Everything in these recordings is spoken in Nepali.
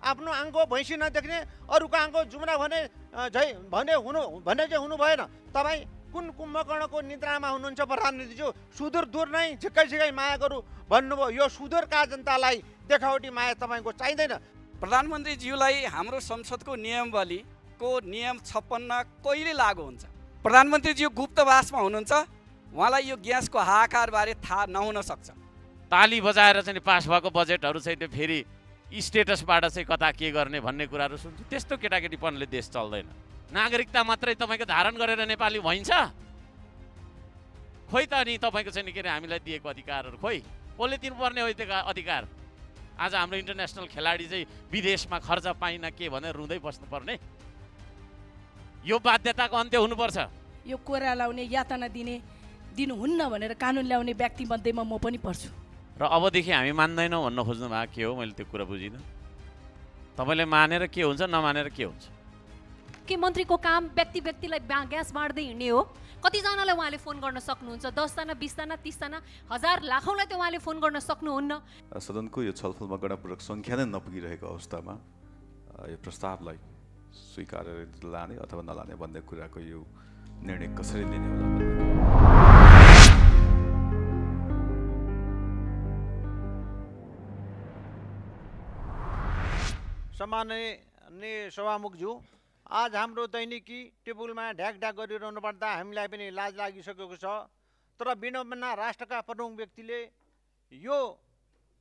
आफ्नो आङ्को भैँसी नदेख्ने अरूको आङ्को जुम्रा भने भने चाहिँ हुनु भएन। तपाईँ कुन कुम्भकर्णको निद्रामा हुनुहुन्छ प्रधानमन्त्रीज्यू? सुदूर दूर नै झिक्कै झिक्कै माया गरौँ भन्नुभयो। यो सुदूरका जनतालाई देखावटी माया तपाईँको चाहिँदैन। प्रधानमन्त्रीज्यूलाई हाम्रो संसदको नियमावलीको नियम 56 कहिले लागू हुन्छ? प्रधानमन्त्रीज्यू गुप्तवासमा हुनुहुन्छ, उहाँलाई यो ग्यासको हाहाकारबारे थाहा नहुन सक्छ। ताली बजाएर चाहिँ पास भएको बजेटहरू चाहिँ त्यो फेरि स्टेटसबाट चाहिँ कता के गर्ने भन्ने कुराहरू सुन्छु। त्यस्तो केटाकेटीपनले देश चल्दैन। नागरिकता मात्रै तपाईँको धारण गरेर नेपाली भइन्छ? खोइ त नि तपाईँको चाहिँ के अरे हामीलाई दिएको अधिकारहरू खोइ कसले दिनुपर्ने हो त्यो अधिकार? आज हाम्रो इन्टरनेसनल खेलाडी चाहिँ विदेशमा खर्च पाइन के भनेर रुँदै बस्नुपर्ने? यो बाध्यताको अन्त्य हुनुपर्छ। यो कोरा लाउने यातना दिनुहुन्न भनेर कानुन ल्याउने व्यक्ति मध्येमा म पनि पर्छु। र अबदेखि हामी मान्दैनौँ भन्न खोज्नु भएको के हो? मैले त्यो कुरा बुझिनँ। तपाईँले मानेर के हुन्छ, नमानेर के हुन्छ? के मन्त्रीको काम व्यक्तिलाई ग्यास बाँड्दै हिँड्ने हो? कतिजनालाई उहाँले फोन गर्न सक्नुहुन्छ? 10 जना 20 जना 30 जना 1000 लाखौँलाई त उहाँले फोन गर्न सक्नुहुन्न। सदनको यो छलफलमा गणपूर्वक सङ्ख्या नै नपुगिरहेको अवस्थामा यो प्रस्तावलाई स्वीकार लाने अथवा नलाने भन्ने कुराको यो निर्णय कसरी लिने होला भन्ने सम्माननीय सभामुखज्यू, आज हाम्रो दैनिकी टेबुलमा ढ्याक ढ्याक गरिरहनु पर्दा हामीलाई पनि लाज लागिसकेको छ। तर विनम्रना राष्ट्रका प्रमुख व्यक्तिले यो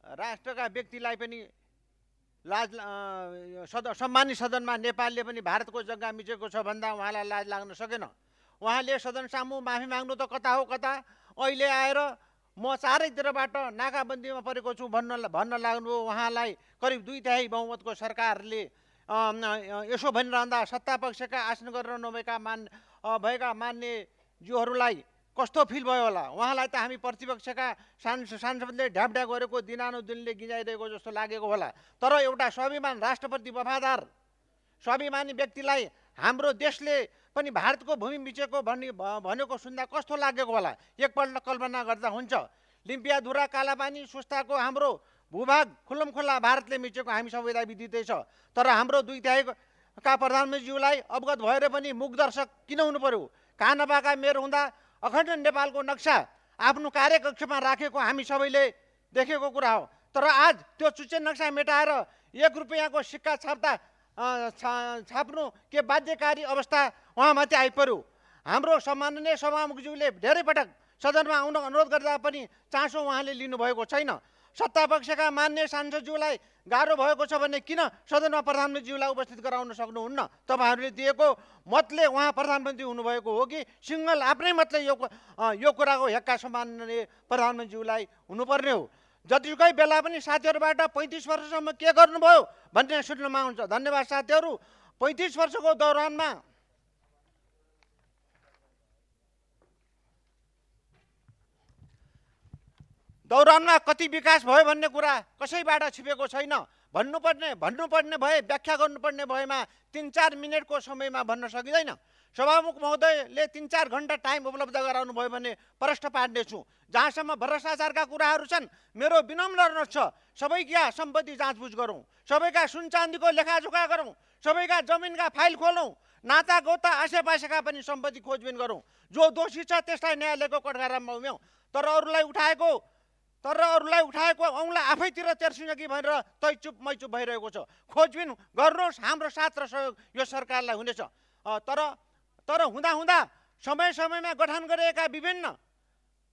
राष्ट्रका व्यक्तिलाई पनि सम्मानित सदनमा नेपालले पनि भारतको जग्गा मिचेको छ भन्दा उहाँलाई लाज लाग्न सकेन। उहाँले सदन सामु माफी माग्नु त कता हो कता, अहिले आएर म चारैतिरबाट नाकाबन्दीमा परेको छु भन्न लाग्नुभयो। उहाँलाई करिब 2/3 बहुमतको सरकारले यसो भनिरहँदा सत्तापक्षका आसन गरेर नभएका मान्यज्यूहरूलाई कस्तो फिल भयो होला? उहाँलाई त हामी प्रतिपक्षका सांसदले ढ्यापढ्याप गरेको दिनानुदिनले गिजाइरहेको जस्तो लागेको होला। तर एउटा स्वाभिमान राष्ट्रप्रति वफादार स्वाभिमानी व्यक्तिलाई हाम्रो देशले पनि भारतको भूमि मिचेको भनेको सुन्दा कस्तो लागेको होला? एकपल्ट कल्पना गर्दा हुन्छ। लिम्पियाधुरा कालापानी सुस्ताको हाम्रो भूभाग खुल्लमखुल्ला भारतले मिचेको हामी सबैलाई विदितै छ। तर हाम्रो 2/3 का प्रधानमन्त्रीज्यूलाई अवगत भएर पनि मुखदर्शक किन हुनु पर्यो? कानपाका मेयर हुँदा अखण्ड नेपालको नक्सा आफ्नो कार्यकक्षमा राखेको हामी सबैले देखेको कुरा हो। तर आज त्यो चुच्चे नक्सा मेटाएर 1 रुपैयाँको सिक्का छाप्नु के बाध्यकारी अवस्था उहाँमाथि आइपर्यो। हाम्रो सम्माननीय सभामुखज्यूले धेरै पटक सदनमा आउन अनुरोध गर्दा पनि चासो उहाँले लिनुभएको छैन। सत्तापक्षका मान्य सांसदज्यूलाई गाह्रो भएको छ भने किन सदनमा प्रधानमन्त्रीज्यूलाई उपस्थित गराउन सक्नुहुन्न? तपाईँहरूले दिएको मतले उहाँ प्रधानमन्त्री हुनुभएको हो कि सिङ्गल आफ्नै मतले यो कुराको हेक्का सम्माननीय प्रधानमन्त्रीज्यूलाई हुनुपर्ने हो? जतिकै बेला पनि साथीहरूबाट 35 वर्षसम्म के गर्नुभयो भन्ने सुन्नमा आउँछ। धन्यवाद साथीहरू। 35 वर्षको दौरानमा कति विकास भयो भन्ने कुरा कसैबाट छिपेको छैन। भन्नुपर्ने भए व्याख्या गर्नुपर्ने भएमा 3-4 मिनटको समयमा भन्न सकिँदैन। सभामुख महोदयले 3-4 घण्टा टाइम उपलब्ध गराउनु भयो भने प्रश्न पार्नेछु। जहाँसम्म भ्रष्टाचारका कुराहरू छन्, मेरो विनम्र अनुरोध छ, सबैका सम्पत्ति जाँचबुझ गरौँ, सबैका सुन चाँदीको लेखाजोखा गरौँ, सबैका जमिनका फाइल खोलौँ, नाता गोता आसेपासेका पनि सम्पत्ति खोजबिन गरौँ। जो दोषी छ त्यसलाई न्यायालयको कठघरामा उम्यौँ। तर अरूलाई उठाएको औँला आफैतिर तेर्सिन कि भनेर तै चुप मै चुप भइरहेको छ। खोजबिन गर्नुहोस्, हाम्रो साथ र सहयोग यो सरकारलाई हुनेछ। तर हुँदा समयमा गठन गरिएका विभिन्न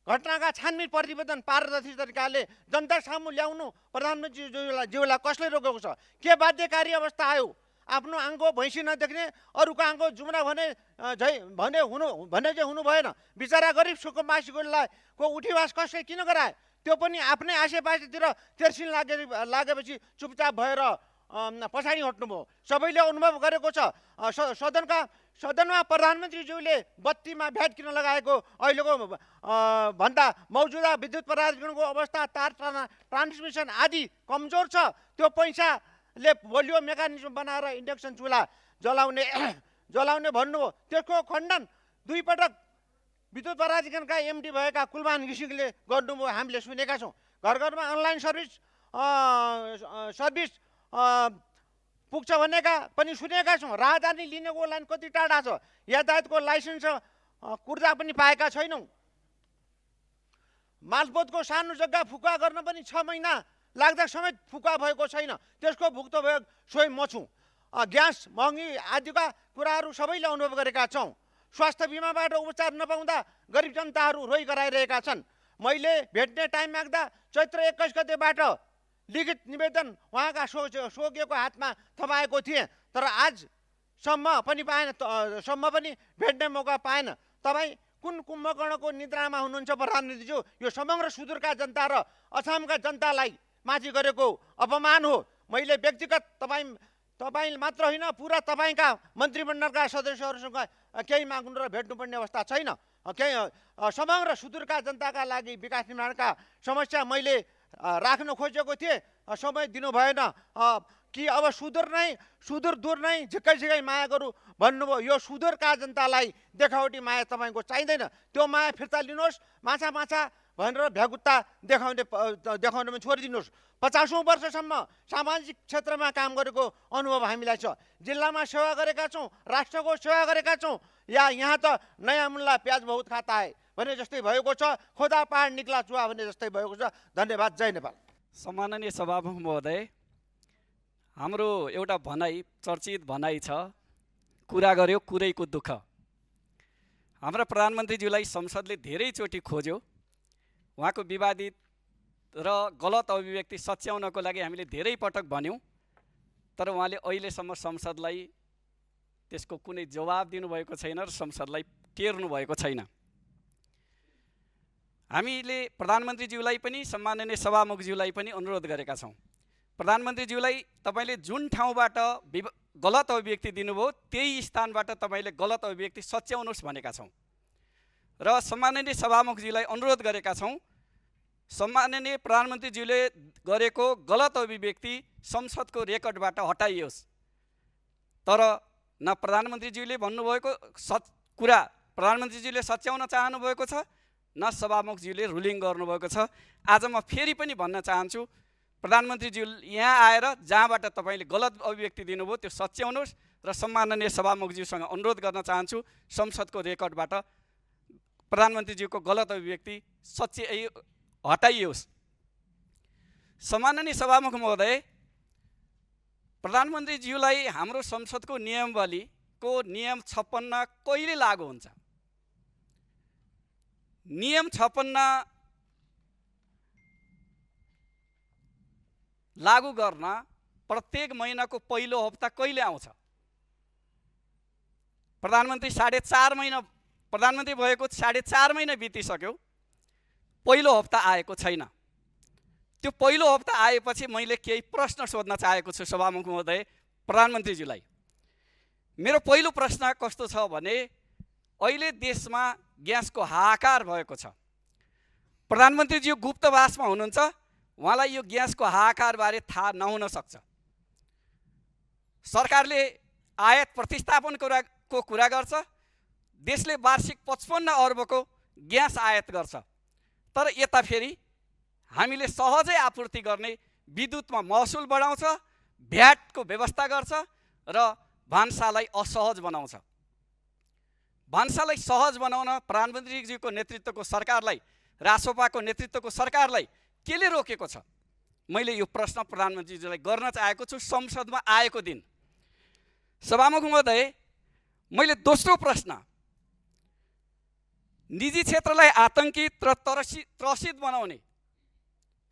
घटनाका छानबिन प्रतिवेदन पारदर्शी तरिकाले जनता सामु ल्याउनु प्रधानमन्त्रीज्यूलाई कसले रोकेको छ? के बाध्यकारी अवस्था आयो? आफ्नो आङ्को भैँसी नदेख्ने अरूको आङ्को जुम्रा भने चाहिँ हुनु भएन। बिचरा गरिब सुकुम्बासीको उठीवास कसले किन गराए? त्यो पनि आफ्नै आसेपासेतिर तेर्सिन लागेपछि चुपचाप भएर पछाडि हट्नुभयो। सबैले अनुभव गरेको छ। सदनमा प्रधानमन्त्रीज्यूले बत्तीमा भ्याट किन लगाएको अहिलेको भन्दा मौजुदा विद्युत प्राधिकरणको अवस्था, तार ट्रान्समिसन आदि कमजोर छ। त्यो पैसाले बलियो मेकानिजम बनाएर इन्डक्सन चुल्हा जलाउने भन्नुभयो। त्यसको खण्डन 2 पटक विद्युत प्राधिकरणका एमडी भएका कुलमान घिसिङले गर्नुभयो, हामीले सुनेका छौँ। घर घरमा अनलाइन सर्भिस पुग्छ भनेका पनि सुनेका छौँ। राजधानी लिनेको लाइन कति टाढा छ, यातायातको लाइसेन्स कुर्ता पनि पाएका छैनौँ। मालपोतको सानो जग्गा फुका गर्न पनि 6 महिना लाग्दा समेत फुका भएको छैन, त्यसको भुक्तभोगी स्वयं म छु। ग्यास महँगी आदिका कुराहरू सबैले अनुभव गरेका छौँ। स्वास्थ्य बिमाबाट उपचार नपाउँदा गरिब जनताहरू रोइ गराइरहेका छन्। मैले भेट्ने टाइम माग्दा चैत्र 21 गतेबाट लिखित निवेदन उहाँका स्वर्गीयको हातमा थमाएको थिएँ, तर आजसम्म पनि भेट्ने मौका पाएन। तपाईँ कुन कुम्भकर्णको निद्रामा हुनुहुन्छ प्रधानमन्त्रीज्यू? यो समग्र सुदूरका जनता र असमका जनतालाई माथि गरेको अपमान हो। मैले व्यक्तिगत तपाईँ मात्र होइन, पुरा तपाईँका मन्त्रीमण्डलका सदस्यहरूसँग केही माग्नु र भेट्नुपर्ने अवस्था छैन। केही समग्र सुदूरका जनताका लागि विकास निर्माणका समस्या मैले राख्न खोजेको थिएँ, समय दिनु भएन। कि अब सुदूर दूर नै झिक्कै झिक्कै माया गरौँ भन्नुभयो। यो सुदूरका जनतालाई देखावटी माया तपाईँको चाहिँदैन। त्यो माया फिर्ता लिनुहोस्। माछा भनेर भ्यागुत्ता देखाउन पनि छोडिदिनुहोस्। 50औं वर्षसम्म सामाजिक क्षेत्रमा काम गरेको अनुभव हामीलाई छ। जिल्लामा सेवा गरेका छौँ, राष्ट्रको सेवा गरेका छौँ। यहाँ त नयाँ मुल्ला प्याज बहुत खाता है भने जस्तै भएको छ, खोदा पहाड निक्ला चुवा भने जस्तै भएको छ। धन्यवाद। जय नेपाल। सम्माननीय सभामुख महोदय, हाम्रो एउटा भनाइ, चर्चित भनाइ छ, कुरा गर्यो कुरैको दुःख। हाम्रा प्रधानमन्त्रीज्यूलाई संसदले धेरैचोटि खोज्यो। उहाँको विवादित र गलत अभिव्यक्ति सच्याउनको लागि हामीले धेरै पटक भन्यौँ, तर उहाँले अहिलेसम्म संसदलाई त्यसको कुनै जवाब दिनुभएको छैन र संसदलाई टेर्नु भएको छैन। हामीले प्रधानमन्त्रीज्यूलाई पनि सम्माननीय सभामुखज्यूलाई पनि अनुरोध गरेका छौँ, प्रधानमन्त्रीज्यूलाई तपाईँले जुन ठाउँबाट गलत अभिव्यक्ति दिनुभयो त्यही स्थानबाट तपाईँले गलत अभिव्यक्ति सच्याउनुहोस् भनेका छौँ। र सम्माननीय सभामुखज्यूलाई अनुरोध गरेका छौँ, सम्माननीय प्रधानमन्त्रीज्यूले गरेको गलत अभिव्यक्ति संसदको रेकर्डबाट हटाइयोस्। तर न प्रधानमन्त्रीज्यूले भन्नुभएको कुरा प्रधानमन्त्रीज्यूले सच्याउन चाहनुभएको छ, न सभामुखज्यूले रुलिङ गर्नुभएको छ। आज म फेरि पनि भन्न चाहन्छु, प्रधानमन्त्रीज्यू यहाँ आएर जहाँबाट तपाईँले गलत अभिव्यक्ति दिनुभयो त्यो सच्याउनुहोस् र सम्माननीय सभामुखज्यूसँग अनुरोध गर्न चाहन्छु, संसदको रेकर्डबाट प्रधानमन्त्रीज्यूको गलत अभिव्यक्ति हटाइयोस्। सम्माननीय सभामुख महोदय, प्रधानमन्त्रीज्यूलाई हाम्रो संसदको नियमावलीको नियम 56 कहिले लागू हुन्छ? नियम 56 लागू गर्न प्रत्येक महिनाको पहिलो हप्ता कहिले आउँछ? प्रधानमन्त्री भएको 4.5 महिना बितिसक्यो, पहिलो हप्ता आएको छैन। त्यो पहिलो हप्ता आएपछि मैले केही प्रश्न सोध्न चाहेको छु सभामुख महोदय प्रधानमन्त्रीज्यूलाई। मेरो पहिलो प्रश्न कस्तो छ भने, अहिले देशमा ग्यासको हाहाकार भएको छ। प्रधानमन्त्रीज्यू गुप्तवासमा हुनुहुन्छ, उहाँलाई यो ग्यासको हाहाकारबारे थाहा नहुन सक्छ। सरकारले आयात प्रतिस्थापनको कुरा गर्छ, देशले वार्षिक 55 अर्बको ग्यास आयात गर्छ, तर यता फेरि हामीले सहजै आपूर्ति गर्ने विद्युतमा महसुल बढाउँछ, भ्याटको व्यवस्था गर्छ र भान्सालाई असहज बनाउँछ। भान्सालाई सहज बनाउन प्रधानमन्त्रीज्यूको नेतृत्वको सरकारलाई, रासोपाको नेतृत्वको सरकारलाई केले रोकेको छ? मैले यो प्रश्न प्रधानमन्त्रीज्यूलाई गर्न चाहेको छु संसदमा आएको दिन। सभामुख महोदय, मैले दोस्रो प्रश्न, निजी क्षेत्रलाई आतंकित र त्रसित बनाउने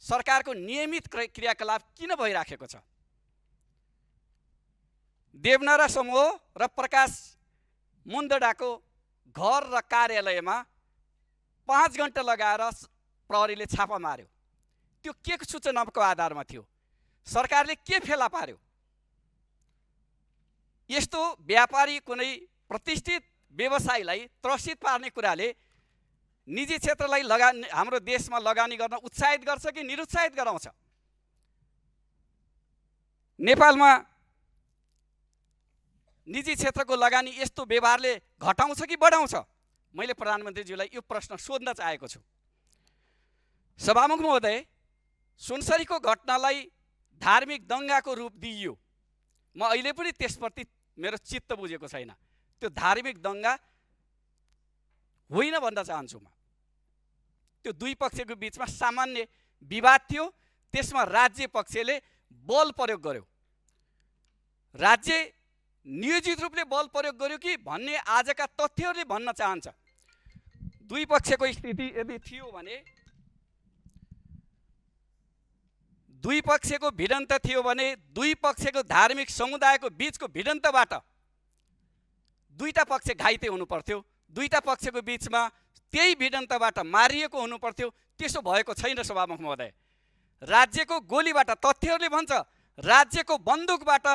सरकारको नियमित क्रियाकलाप किन भइराखेको छ? देवनारा समूह र प्रकाश मुन्दडाको घर र कार्यालयमा 5 घण्टा लगाएर प्रहरीले छापा मार्यो। त्यो के सूचनाको आधारमा थियो? सरकारले के फेला पार्यो? यस्तो व्यापारी, कुनै प्रतिष्ठित व्यवसायीलाई त्रसित पार्ने कुराले निजी क्षेत्रलाई हाम्रो देशमा लगानी गर्न उत्साहित गर्छ कि निरुत्साहित गराउँछ? नेपालमा निजी क्षेत्रको लगानी यस्तो व्यवहारले घटाउँछ कि बढाउँछ? मैले प्रधानमन्त्रीज्यूलाई यो प्रश्न सोध्न चाहेको छु। सभामुख महोदय, सुनसरीको घटनालाई धार्मिक दङ्गाको रूप दिइयो, म अहिले पनि त्यसप्रति मेरो चित्त बुझेको छैन। त्यो धार्मिक दङ्गा होइन भन्न चाहन्छु म। त्यो दुई पक्षको बिचमा सामान्य विवाद थियो, त्यसमा राज्य पक्षले बल प्रयोग गर्यो। राज्य नियोजित रूपले बल प्रयोग गर्यो कि भन्ने आजका तथ्यहरूले भन्न चाहन्छ। दुई पक्षको स्थिति यदि थियो भने, दुई पक्षको भिडन्त थियो भने दुई पक्षको धार्मिक समुदायको बिचको भिडन्तबाट दुईटा पक्ष घाइते हुनु पर्थ्यो, दुईटा पक्षको बिचमा त्यही भिडन्तबाट मारिएको हुनु पर्थ्यो। त्यसो भएको छैन सभामुख महोदय। राज्यको गोलीबाट, तथ्यहरूले भन्छ राज्यको बन्दुकबाट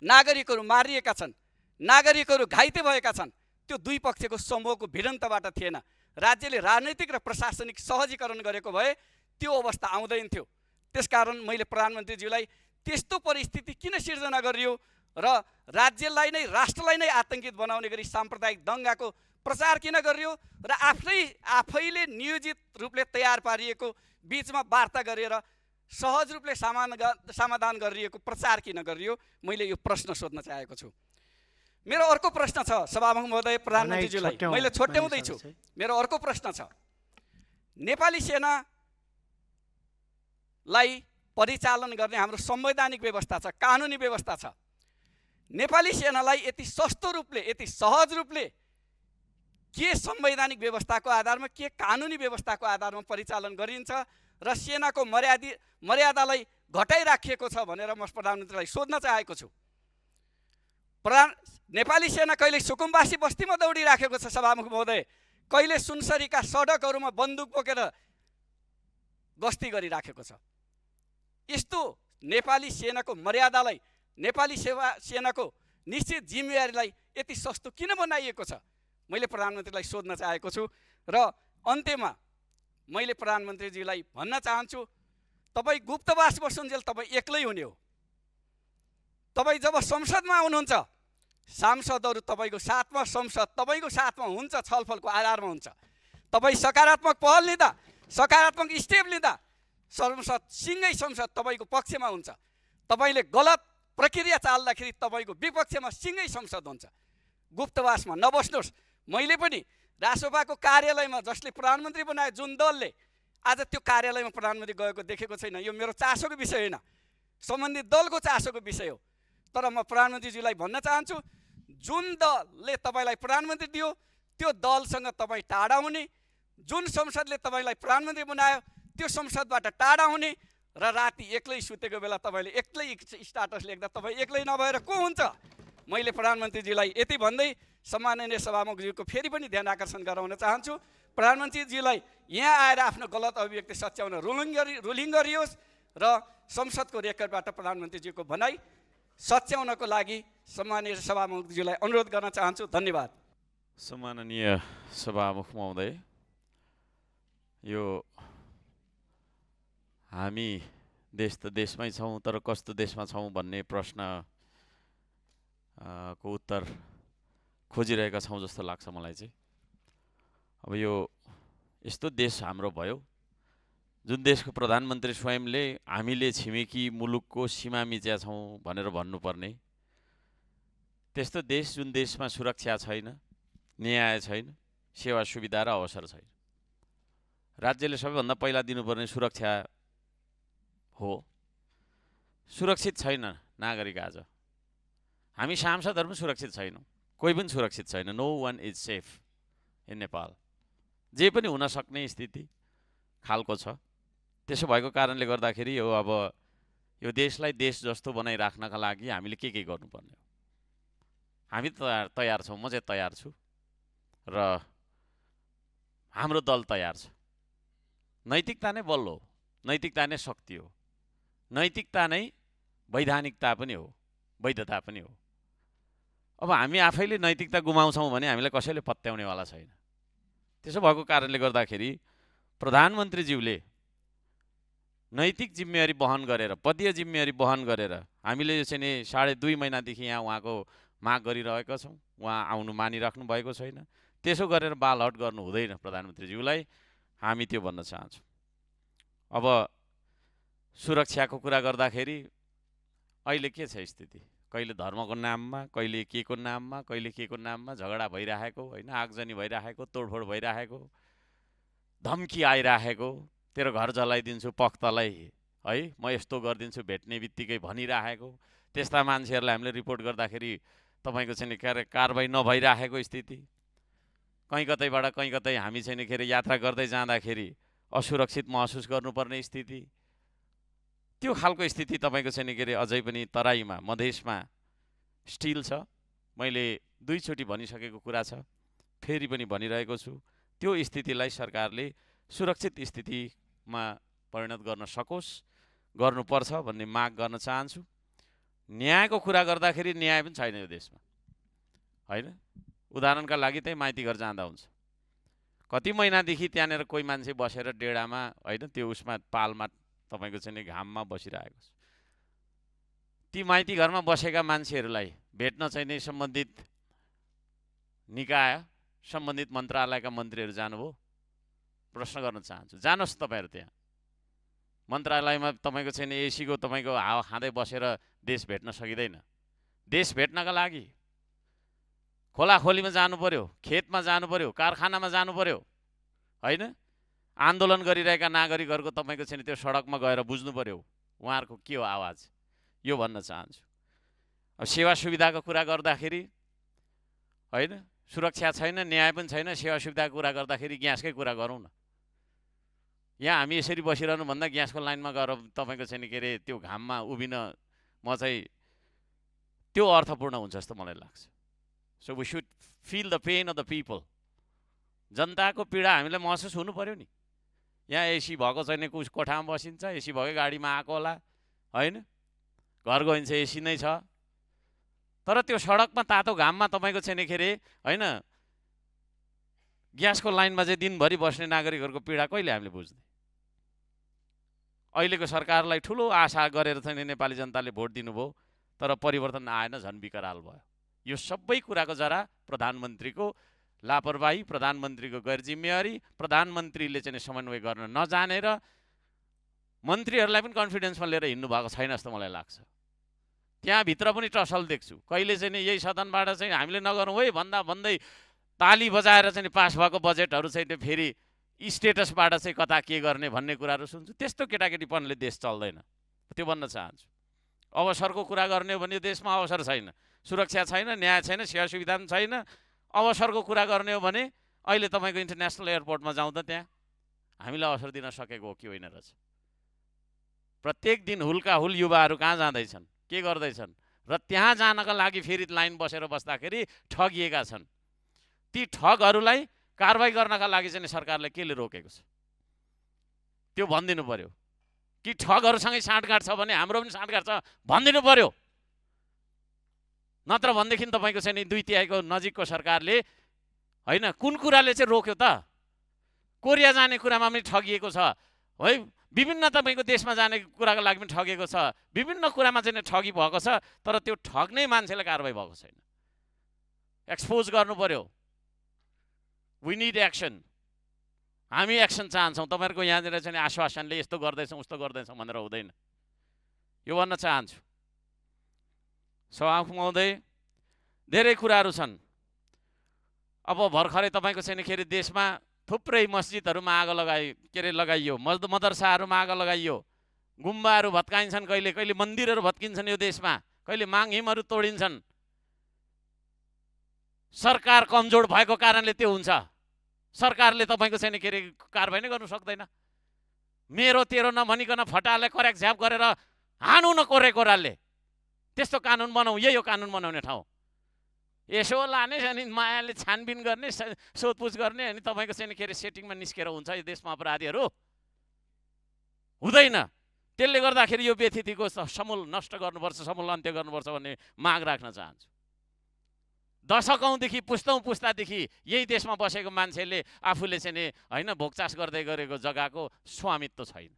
नागरिकहरू मारिएका छन्, नागरिकहरू घाइते भएका छन्। त्यो दुई पक्षको समूहको भिडन्तबाट थिएन। राज्यले राजनैतिक र प्रशासनिक सहजीकरण गरेको भए त्यो अवस्था आउँदैन थियो। त्यसकारण मैले प्रधानमन्त्रीज्यूलाई त्यस्तो परिस्थिति किन सिर्जना गरियो र राज्यलाई नै, राष्ट्रलाई नै आतंकित बनाउने गरी साम्प्रदायिक दङ्गाको प्रचार किन गरियो र आफैले नियोजित रूपले तयार पारिएको बिचमा वार्ता गरेर सहज रूपले समाधान गरिएको प्रचार किन गरियो, मैले यो प्रश्न सोध्न चाहेको छु। मेरो अर्को प्रश्न छ सभामुख महोदय, प्रधानमन्त्रीज्यूलाई मैले छोट्याउँदैछु। मेरो अर्को प्रश्न छ, नेपाली सेनालाई परिचालन गर्ने हाम्रो संवैधानिक व्यवस्था छ, कानुनी व्यवस्था छ। नेपाली सेनालाई यति सस्तो रूपले, यति सहज रूपले के संवैधानिक व्यवस्थाको आधारमा, के कानुनी व्यवस्थाको आधारमा परिचालन गरिन्छ र सेनाको मर्यादालाई घटाइराखिएको छ भनेर म प्रधानमन्त्रीलाई सोध्न चाहेको छु। नेपाली सेना कहिले सुकुम्बासी बस्तीमा दौडिराखेको छ सभामुख महोदय, कहिले सुनसरीका सडकहरूमा बन्दुक बोकेर गस्ती गरिराखेको छ। यस्तो नेपाली सेनाको मर्यादालाई, नेपाली सेनाको निश्चित जिम्मेवारीलाई यति सस्तो किन बनाइएको छ, मैले प्रधानमन्त्रीलाई सोध्न चाहेको छु। र अन्त्यमा मैले प्रधानमन्त्रीजीलाई भन्न चाहन्छु, तपाईँ गुप्तवास बस्नुन्जेल तपाईँ एक्लै हुने हो। तपाईँ जब संसदमा आउनुहुन्छ, सांसदहरू तपाईँको साथमा, संसद तपाईँको साथमा हुन्छ, छलफलको आधारमा हुन्छ। तपाईँ सकारात्मक पहल लिँदा, सकारात्मक स्टेप लिँदा संसद तपाईँको पक्षमा हुन्छ। तपाईँले गलत प्रक्रिया चाल्दाखेरि तपाईँको विपक्षमा सिँगै संसद हुन्छ। गुप्तवासमा नबस्नुहोस्। मैले पनि रासोपाको कार्यालयमा, जसले प्रधानमन्त्री बनाए, जुन दलले, आज त्यो कार्यालयमा प्रधानमन्त्री गएको देखेको छैन। यो मेरो चासोको विषय होइन, सम्बन्धित दलको चासोको विषय हो। तर म प्रधानमन्त्रीज्यूलाई भन्न चाहन्छु, जुन दलले तपाईँलाई प्रधानमन्त्री दियो त्यो दलसँग तपाईँ टाढा हुने, जुन संसदले तपाईँलाई प्रधानमन्त्री बनायो त्यो संसदबाट टाढा हुने र राति एक्लै सुतेको बेला तपाईँले एक्लै स्टाटस लेख्दा तपाईँ एक्लै नभएर को हुन्छ। मैले प्रधानमन्त्रीज्यूलाई यति भन्दै सम्माननीय सभामुखज्यूको फेरि पनि ध्यान आकर्षण गराउन चाहन्छु। प्रधानमन्त्रीज्यूलाई यहाँ आएर आफ्नो गलत अभिव्यक्ति सच्याउन रुलिङ गरियोस् र संसदको रेकर्डबाट प्रधानमन्त्रीज्यूको भनाइ सच्याउनको लागि सम्माननीय सभामुखज्यूलाई अनुरोध गर्न चाहन्छु। धन्यवाद। सम्माननीय सभामुख महोदय, यो हामी देश त देशमै छौँ, तर कस्तो देशमा छौँ भन्ने प्रश्न को उत्तर खोजिरहेका छौँ जस्तो लाग्छ मलाई चाहिँ। अब यो यस्तो देश हाम्रो भयो जुन देशको प्रधानमन्त्री स्वयंले हामीले छिमेकी मुलुकको सीमा मिच्या छौँ भनेर भन्नुपर्ने, त्यस्तो देश जुन देशमा सुरक्षा छैन, न्याय छैन, सेवा सुविधा र अवसर छैन। राज्यले सबैभन्दा पहिला दिनुपर्ने सुरक्षा हो। सुरक्षित छैन नागरिक। आज हामी सांसदहरू पनि सुरक्षित छैनौँ, कोही पनि सुरक्षित छैन। No one is safe in Nepal. जे पनि हुन सक्ने स्थिति खालको छ। त्यसो भएको कारणले गर्दाखेरि अब यो देशलाई देश जस्तो बनाइराख्नका लागि हामीले के गर्नुपर्ने हो। हामी तयार छौँ, म चाहिँ तयार छु र हाम्रो दल तयार छ। नैतिकता नै बल हो, नैतिकता नै शक्ति हो, नैतिकता नै वैधानिकता पनि हो, वैधता पनि हो। अब हामी आफैले नैतिकता गुमाउँछौँ भने हामीलाई कसैले पत्याउनेवाला छैन। त्यसो भएको कारणले गर्दाखेरि प्रधानमन्त्रीज्यूले नैतिक जिम्मेवारी वहन गरेर, पदीय जिम्मेवारी वहन गरेर हामीले यो चाहिँ 2.5 महिनादेखि यहाँ उहाँको माग गरिरहेका छौँ। उहाँ आउनु मानिराख्नु भएको छैन। त्यसो गरेर बालहट गर्नु हुँदैन प्रधानमन्त्रीज्यूलाई, हामी त्यो भन्न चाहन्छौँ। अब सुरक्षाको कुरा गर्दाखेरि अहिले के छ स्थिति? कहिले धर्मको नाममा, कहिले के को नाममा, कहिले के को नाममा झगडा भइरहेको होइन, आगजनी भइरहेको, तोडफोड भइरहेको, धम्की आइरहेको, तेरो घर जलाइदिन्छु पख्तलाई है, म यस्तो गरिदिन्छु भेट्ने बित्तिकै भनिरहेको, त्यस्ता मान्छेहरूलाई हामीले रिपोर्ट गर्दाखेरि तपाईँको चाहिँ नि कारबाही नभइरहेको स्थिति, कहीँ कतैबाट कहीँ कतै हामी चाहिँ नि यात्रा गर्दै जाँदाखेरि असुरक्षित महसुस गर्नुपर्ने स्थिति, त्यो खालको स्थिति तपाईँको चाहिँ नि अझै पनि तराईमा मधेसमा स्टिल छ। मैले दुईचोटि भनिसकेको कुरा छ, फेरि पनि भनिरहेको छु, त्यो स्थितिलाई सरकारले सुरक्षित स्थितिमा परिणत गर्न सकोस्, गर्नुपर्छ भन्ने माग गर्न चाहन्छु। न्यायको कुरा गर्दाखेरि न्याय पनि छैन यो देशमा होइन। उदाहरणका लागि त्यही माइती घर जाँदा हुन्छ, कति महिनादेखि त्यहाँनिर कोही मान्छे बसेर डेढामा होइन त्यो उसमा पालमा तपाईँको चाहिँ नि घाममा बसिरहेको छ। ती माइती घरमा बसेका मान्छेहरूलाई भेट्न चाहिँ नि सम्बन्धित निकाय, सम्बन्धित मन्त्रालयका मन्त्रीहरू जानुभयो? प्रश्न गर्न चाहन्छु, जानुहोस् तपाईँहरू त्यहाँ मन्त्रालयमा। तपाईँको चाहिँ नि एसीको तपाईँको हावा खाँदै बसेर देश भेट्न सकिँदैन। देश भेट्नका लागि खोलाखोलीमा जानु पर्यो, खेतमा जानु पर्यो, कारखानामा जानु पर्यो होइन। आन्दोलन गरिरहेका नागरिकहरूको तपाईँको चाहिँ त्यो सडकमा गएर बुझ्नु पर्यो उहाँहरूको के हो आवाज, यो भन्न चाहन्छु। अब सेवा सुविधाको कुरा गर्दाखेरि होइन, सुरक्षा छैन, न्याय पनि छैन, सेवा सुविधाको कुरा गर्दाखेरि ग्यासकै कुरा गरौँ न। यहाँ हामी यसरी बसिरहनु भन्दा ग्यासको लाइनमा गएर तपाईँको चाहिँ त्यो घाममा उभिन म चाहिँ त्यो अर्थपूर्ण हुन्छ जस्तो मलाई लाग्छ। So we should feel the pain of the people. जनताको पीडा हामीलाई महसुस हुनु पर्यो नि। यहाँ एसी भएको छैन, कुछ कोठामा बसिन्छ, एसी भएकै गाडीमा आएको होला होइन, घर गइन्छ एसी नै छ, तर त्यो सडकमा तातो घाममा तपाईँको छैन होइन, ग्यासको लाइनमा चाहिँ दिनभरि बस्ने नागरिकहरूको पीडा कहिले हामीले बुझ्ने? अहिलेको सरकारलाई ठुलो आशा गरेर चाहिँ नेपाली जनताले भोट दिनुभयो, तर परिवर्तन आएन, झन् विकराल भयो। यो सबै कुराको जरा प्रधानमन्त्रीको लापरवाही, प्रधानमन्त्रीको गैरजिम्मेवारी, प्रधानमन्त्रीले चाहिँ समन्वय गर्न नजानेर मन्त्रीहरूलाई पनि कन्फिडेन्समा लिएर हिँड्नु भएको छैन जस्तो मलाई लाग्छ। त्यहाँभित्र पनि टसल देख्छु। कहिले चाहिँ यही सदनबाट चाहिँ हामीले नगरौँ है भन्दा भन्दै ताली बजाएर चाहिँ पास भएको बजेटहरू चाहिँ त्यो फेरि स्टेटसबाट चाहिँ कता के गर्ने भन्ने कुराहरू सुन्छु। त्यस्तो केटाकेटीपनले देश चल्दैन, त्यो भन्न चाहन्छु। अवसरको कुरा गर्ने हो भने देशमा अवसर छैन, सुरक्षा छैन, न्याय छैन, सेवा सुविधा पनि छैन। अवसरको कुरा गर्ने हो भने अहिले तपाईँको इन्टरनेसनल एयरपोर्टमा जाउँदा त्यहाँ हामीलाई अवसर दिन सकेको हो कि होइन रहेछ। प्रत्येक दिन हुलका हुल युवाहरू कहाँ जाँदैछन्, के गर्दैछन्, र त्यहाँ जानका लागि फेरि लाइन बसेर बस्दाखेरि ठगिएका छन्। ती ठगहरूलाई कारबाही गर्नका लागि चाहिँ सरकारले केले रोकेको छ त्यो भनिदिनु पर्यो। कि ठगहरूसँगै साँठगाँठ छ भने हाम्रो पनि साँठगाँठ छ भनिदिनु पर्यो। नत्र भनेदेखि तपाईँको चाहिँ नि 2/3 नजिकको सरकारले होइन कुन कुराले चाहिँ रोक्यो त? कोरिया जाने कुरामा पनि ठगिएको छ है, विभिन्न तपाईँको देशमा जाने कुराको लागि पनि ठगेको छ, विभिन्न कुरामा चाहिँ ठगी भएको छ, तर त्यो ठग्ने मान्छेलाई कारबाही भएको छैन। एक्सपोज गर्नु पर्यो। We need action. हामी एक्सन चाहन्छौँ। तपाईँहरूको यहाँनिर चाहिँ आश्वासनले यस्तो गर्दैछौँ उस्तो गर्दैछौँ भनेर हुँदैन, यो भन्न चाहन्छु। सभामुख महोदय, धेरै कुराहरू छन्। अब भर्खरै तपाईँको चाहिँ देशमा थुप्रै मस्जिदहरूमा आगो लगाइयो, मदरसाहरूमा आगो लगाइयो, गुम्बाहरू भत्काइन्छन्, कहिले कहिले मन्दिरहरू भत्किन्छन् यो देशमा, कहिले माङहिमहरू तोडिन्छन्। सरकार कमजोर भएको कारणले त्यो हुन्छ। सरकारले तपाईँको चाहिँ कारबाही नै गर्नु सक्दैन। मेरो तेरो नभनिकन फटाले करेक्ट झ्याप गरेर हानु न कोरालले, त्यस्तो कानुन बनाऊ। यही हो कानुन बनाउने ठाउँ। यसो लाने अनि मायाले छानबिन गर्ने, सोधपुछ गर्ने, अनि तपाईँको चाहिँ सेटिङमा निस्केर हुन्छ यो देशमा अपराधीहरू? हुँदैन। त्यसले गर्दाखेरि यो व्यथितिको समूल नष्ट गर्नुपर्छ, समूल अन्त्य गर्नुपर्छ भन्ने माग राख्न चाहन्छु। दशकौँदेखि पुस्तादेखि यही देशमा बसेको मान्छेले आफूले चाहिँ नि होइन भोगचास गर्दै गरेको जग्गाको स्वामित्व छैन।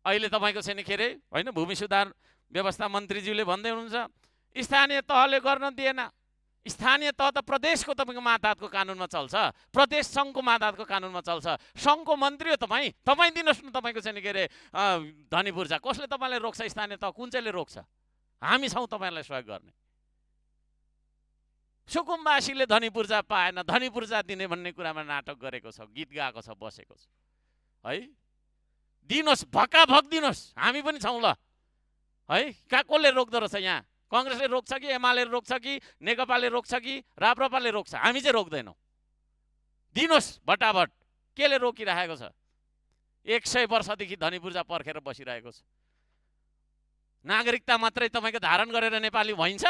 अहिले तपाईँको चाहिँ होइन भूमि सुधार व्यवस्था मन्त्रीज्यूले भन्दै हुनुहुन्छ स्थानीय तहले गर्न दिएन। स्थानीय तह त प्रदेशको तपाईँको मातहतको कानुनमा चल्छ, प्रदेश सङ्घको मातहतको कानुनमा चल्छ। सङ्घको मन्त्री हो तपाईँ दिनुहोस् न तपाईँको चाहिँ धनी पूर्जा। कसले तपाईँलाई रोक्छ? स्थानीय तह कुन चाहिँले रोक्छ? हामी छौँ तपाईँलाई सहयोग गर्ने। सुकुम्बासीले धनी पूर्जा पाएन, धनी पूर्जा दिने भन्ने कुरामा नाटक गरेको छ, गीत गाएको छ, बसेको छ है। दिनुहोस्, भक्काभक दिनुहोस्, हामी पनि छौँ ल है। कहाँ कसले रोक्दो रहेछ? यहाँ कङ्ग्रेसले रोक्छ कि एमाले रोक्छ कि नेकपाले रोक्छ कि राप्रपाले रोक्छ? हामी चाहिँ रोक्दैनौँ। दिनुहोस् भटाभट। केले रोकिरहेको छ? 100 वर्षदेखि धनी पूर्जा पर्खेर बसिरहेको छ। नागरिकता मात्रै तपाईँको धारण गरेर नेपाली भइन्छ?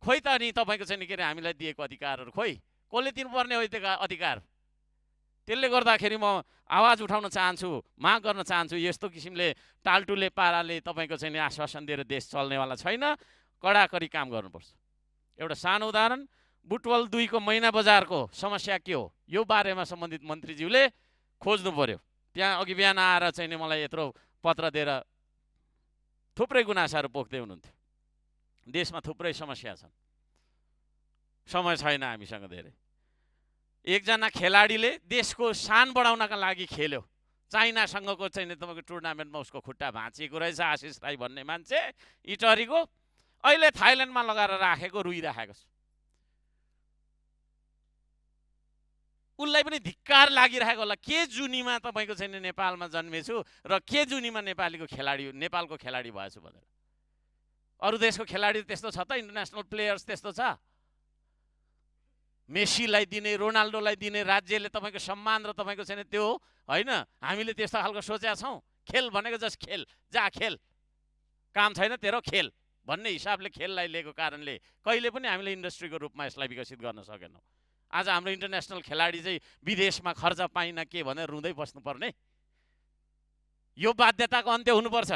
खोइ त नि तपाईँको चाहिँ के अरे हामीलाई दिएको अधिकारहरू खोइ कसले दिनुपर्ने हो त्यो अधिकार? त्यसले गर्दाखेरि म आवाज उठाउन चाहन्छु, माग गर्न चाहन्छु, यस्तो किसिमले टालटुले पाराले तपाईँको चाहिँ आश्वासन दिएर देश चल्नेवाला छैन। कडाकडी काम गर्नुपर्छ। एउटा सानो उदाहरण, बुटवल 2 को मैना बजारको समस्या के हो यो बारेमा सम्बन्धित मन्त्रीज्यूले खोज्नु पर्यो। त्यहाँ अघि बिहान आएर चाहिँ मलाई यत्रो पत्र दिएर थुप्रै गुनासाहरू पोख्दै हुनुहुन्थ्यो। देशमा थुप्रै समस्या छन्, समय छैन हामीसँग धेरै। एकजना खेलाडीले देशको शान बढाउनका लागि खेल्यो, चाइनासँगको चाहिँ तपाईँको टुर्नामेन्टमा उसको खुट्टा भाँचिएको रहेछ, आशिष राई भन्ने मान्छे इटरीको, अहिले थाइल्यान्डमा लगाएर राखेको, रुइराखेको छ। उसलाई पनि धिक्कार लागिरहेको होला, के जुनीमा तपाईँको चाहिँ नेपालमा जन्मेछु र के जुनीमा नेपालको खेलाडी भएछु भनेर। अरू देशको खेलाडी त्यस्तो छ त? इन्टरनेसनल प्लेयर्स त्यस्तो छ? मेसीलाई दिने, रोनाल्डोलाई दिने राज्यले तपाईँको सम्मान र तपाईँको चाहिँ त्यो होइन, हामीले त्यस्तो खालको सोचेका छौँ? खेल भनेको जस्ट खेल, जा खेल, काम छैन तेरो खेल भन्ने हिसाबले खेललाई लिएको कारणले कहिले पनि हामीले इन्डस्ट्रीको रूपमा यसलाई विकसित गर्न सकेनौँ। आज हाम्रो इन्टरनेसनल खेलाडी चाहिँ विदेशमा खर्च पाइन के भनेर रुँदै बस्नुपर्ने? यो बाध्यताको अन्त्य हुनुपर्छ।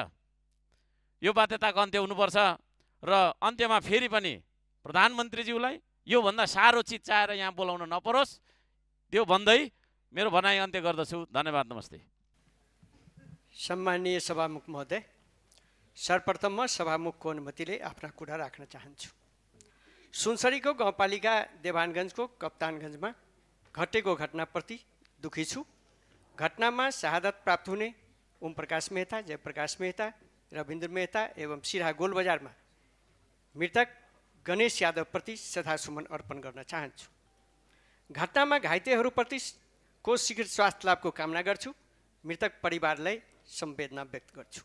यो बाध्यताको अन्त्य हुनुपर्छ र अन्त्यमा फेरि पनि प्रधानमन्त्रीज्यूलाई योभन्दा साह्रो चिज चाहेर यहाँ बोलाउन नपरोस्, त्यो भन्दै मेरो भनाइ अन्त्य गर्दछु। धन्यवाद, नमस्ते। सम्माननीय सभामुख महोदय, सर्वप्रथममा सभामुखको अनुमतिले आफ्ना कुरा राख्न चाहन्छु। सुनसरीको गाउँपालिका देवानगञ्जको कप्तानगञ्जमा घटेको घटनाप्रति दुखी छु। घटनामा शहादत प्राप्त हुने ओम प्रकाश मेहता, जयप्रकाश मेहता, रविन्द्र मेहता एवं सिराहा गोलबजारमा मृतक गणेश यादवप्रति श्रद्धासुमन अर्पण गर्न चाहन्छु। घटनामा घाइतेहरूप्रति को शीघ्र स्वास्थ्य लाभको कामना गर्छु। मृतक परिवारलाई संवेदना व्यक्त गर्छु।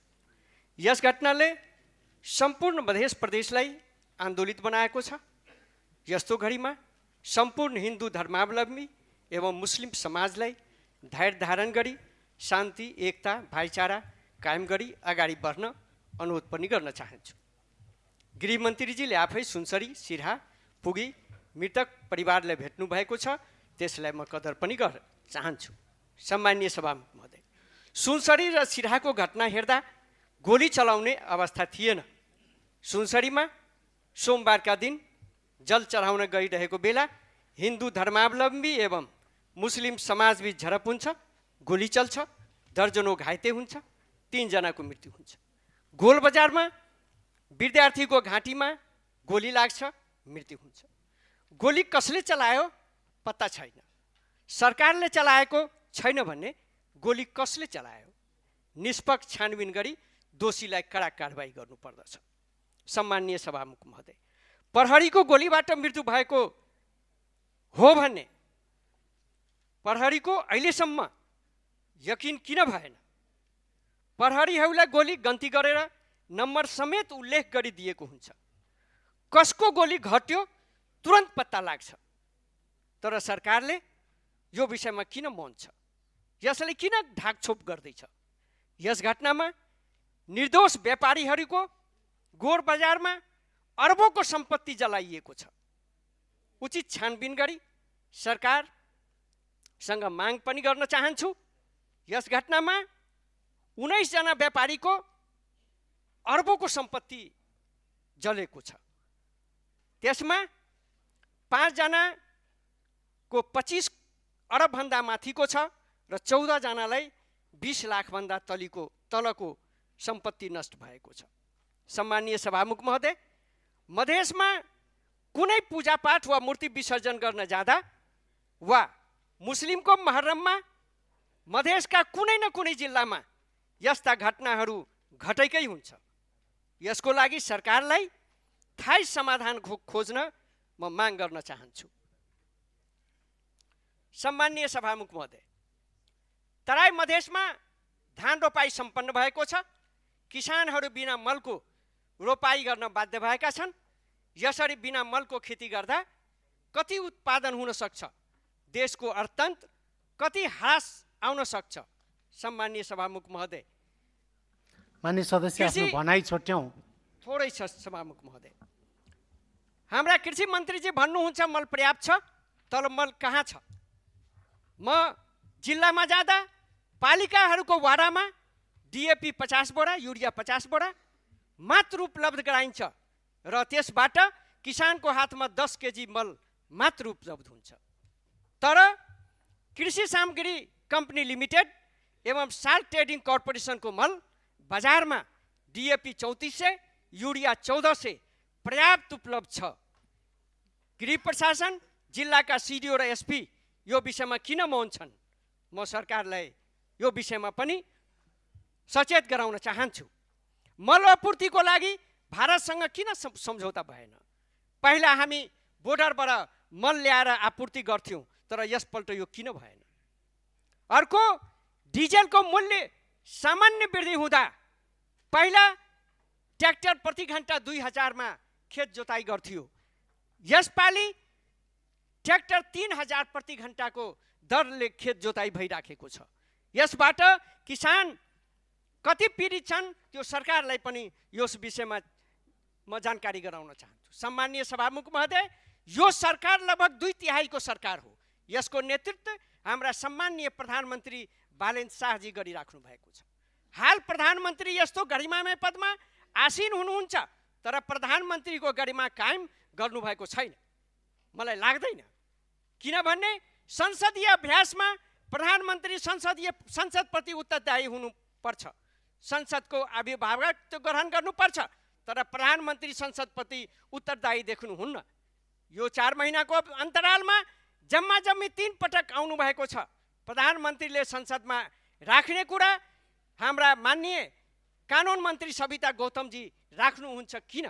यस घटनाले सम्पूर्ण मध्य प्रदेशलाई आन्दोलित बनाएको छ। यस्तो घडीमा सम्पूर्ण हिन्दू धर्मावलम्बी एवं मुस्लिम समाजलाई धैर्य धारण गरी शान्ति, एकता, भाइचारा कायम गरी अगाडि बढ्न अनुरोध पनि गर्न चाहन्छु। गृहमन्त्रीजीले आफै सुनसरी सिराहा पुगी मृतक परिवारलाई भेट्नु भएको छ, त्यसलाई म कदर पनि गर्न चाहन्छु। सम्माननीय सभामुख महोदय, सुनसरी र सिराहाको घटना हेर्दा गोली चलाउने अवस्था थिएन। सुनसरीमा सोमबारका दिन जल चढाउन गइरहेको बेला हिन्दू धर्मावलम्बी एवं मुस्लिम समाजबीच झडप हुन्छ, गोली चल्छ, दर्जनौं घाइते हुन्छ, 3 जनाको मृत्यु हुन्छ। गोलबजारमा विद्यार्थीको घाँटीमा गोली लाग्छ, मृत्यु हुन्छ। गोली कसले चलायो पत्ता छैन। सरकारले चलाएको छैन भन्ने गोली कसले चलायो? निष्पक्ष छानबिन गरी दोषीलाई कडा कारबाही गर्नुपर्दछ। सम्माननीय सभामुख महोदय, प्रहरीको गोलीबाट मृत्यु भएको हो भन्ने प्रहरीको अहिलेसम्म यकिन किन भएन? प्रहरीहरूलाई गोली गन्ती गरेर नम्बर समेत उल्लेख गरिदिएको हुन्छ। कसको गोली घट्यो तुरन्त पत्ता लाग्छ। तर सरकारले यो विषयमा किन मौन छ? यसले किन ढाकछोप गर्दैछ? यस घटनामा निर्दोष व्यापारीहरूको गोर बजारमा अरबौंको सम्पत्ति जलाइएको छ। उचित छानबिन गरी सरकारसँग माग पनि गर्न चाहन्छु। यस घटनामा 19 जना व्यापारीको अरबौंको सम्पत्ति जलेको छ। त्यसमा 5 जनाको 25 अरबभन्दा माथिको छ र 14 जनालाई 20 लाखभन्दा तलको सम्पत्ति नष्ट भएको छ। सम्माननीय सभामुख महोदय, मधेसमा कुनै पूजापाठ वा मूर्ति विसर्जन गर्न जाँदा वा मुस्लिमको मुहर्रममा मधेसका कुनै न कुनै जिल्लामा यस्ता घटनाहरू घटेकै हुन्छ। यसको लागि सरकारलाई स्थायी समाधान खोज्न म माग गर्न चाहन्छु। सम्माननीय सभामुख महोदय, तराई मधेसमा धान रोपाई सम्पन्न भएको छ। किसानहरू बिना मलको रोपाई गर्न बाध्य भएका छन्। यसरी बिना मलको खेती गर्दा कति उत्पादन हुन सक्छ, देशको अर्थतन्त्र कति ह्रास आउन सक्छ। सम्माननीय सभामुख महोदय, माननीय सदस्य आफ्नो भनाइ छोट्यौँ। थोरै छ सभामुख महोदय। हाम्रा कृषि मन्त्रीजी भन्नुहुन्छ मल पर्याप्त छ, तर मल कहाँ छ? म जिल्लामा जाँदा पालिकाहरूको वाडामा DAP 50 बोरा, युरिया 50 बोरा मात्र उपलब्ध गराइन्छ र त्यसबाट किसानको हातमा 10 केजी मल मात्र उपलब्ध हुन्छ। तर कृषि सामग्री कम्पनी लिमिटेड एवं साल्ट ट्रेडिङ कर्पोरेसनको मल बजारमा DAP 3400, युरिया 1400 पर्याप्त उपलब्ध छ। गृह प्रशासन, जिल्लाका CDO र SP यो विषयमा किन मौन छन्? म सरकारलाई यो विषयमा पनि सचेत गराउन चाहन्छु। मल आपूर्तिको लागि भारतसँग किन सम्झौता भएन? पहिला हामी बोर्डरबाट मल ल्याएर आपूर्ति गर्थ्यौँ, तर यसपल्ट यो किन भएन? अर्को, डिजेलको मूल्य सामान्य वृद्धि हुँदा पहिला ट्र्याक्टर प्रति घण्टा 2000 मा खेत जोताई गर्थ्यो। यसपालि ट्र्याक्टर 3000 प्रति घण्टाको दरले खेत जोताई भइराखेको छ। यसबाट किसान कति पीडित छन् त्यो सरकारलाई पनि यस विषयमा म जानकारी गराउन चाहन्छु। सम्माननीय सभामुख महोदय, यो सरकार लगभग 2/3 को सरकार हो। यसको नेतृत्व हाम्रा सम्माननीय प्रधानमन्त्री बालेन्द्र शाहजी गरिराख्नु भएको छ। हाल प्रधानमन्त्री यस्तो गरिमामय पदमा आसीन हुनुहुन्छ, तर प्रधानमन्त्रीको गरिमा कायम गर्नुभएको छैन। मलाई लाग्दैन, किनभने संसदीय अभ्यासमा प्रधानमन्त्री संसदप्रति उत्तरदायी हुनुपर्छ, संसदको अभिभावकत्व ग्रहण गर्नुपर्छ, तर प्रधानमन्त्री संसदप्रति उत्तरदायी देख्नुहुन्न। यो 4 महिनाको अन्तरालमा जम्मा 3 पटक आउनु भएको छ। प्रधानमन्त्रीले संसदमा राख्ने कुरा हाम्रा माननीय कानुन मन्त्री सविता गौतमजी राख्नुहुन्छ किन?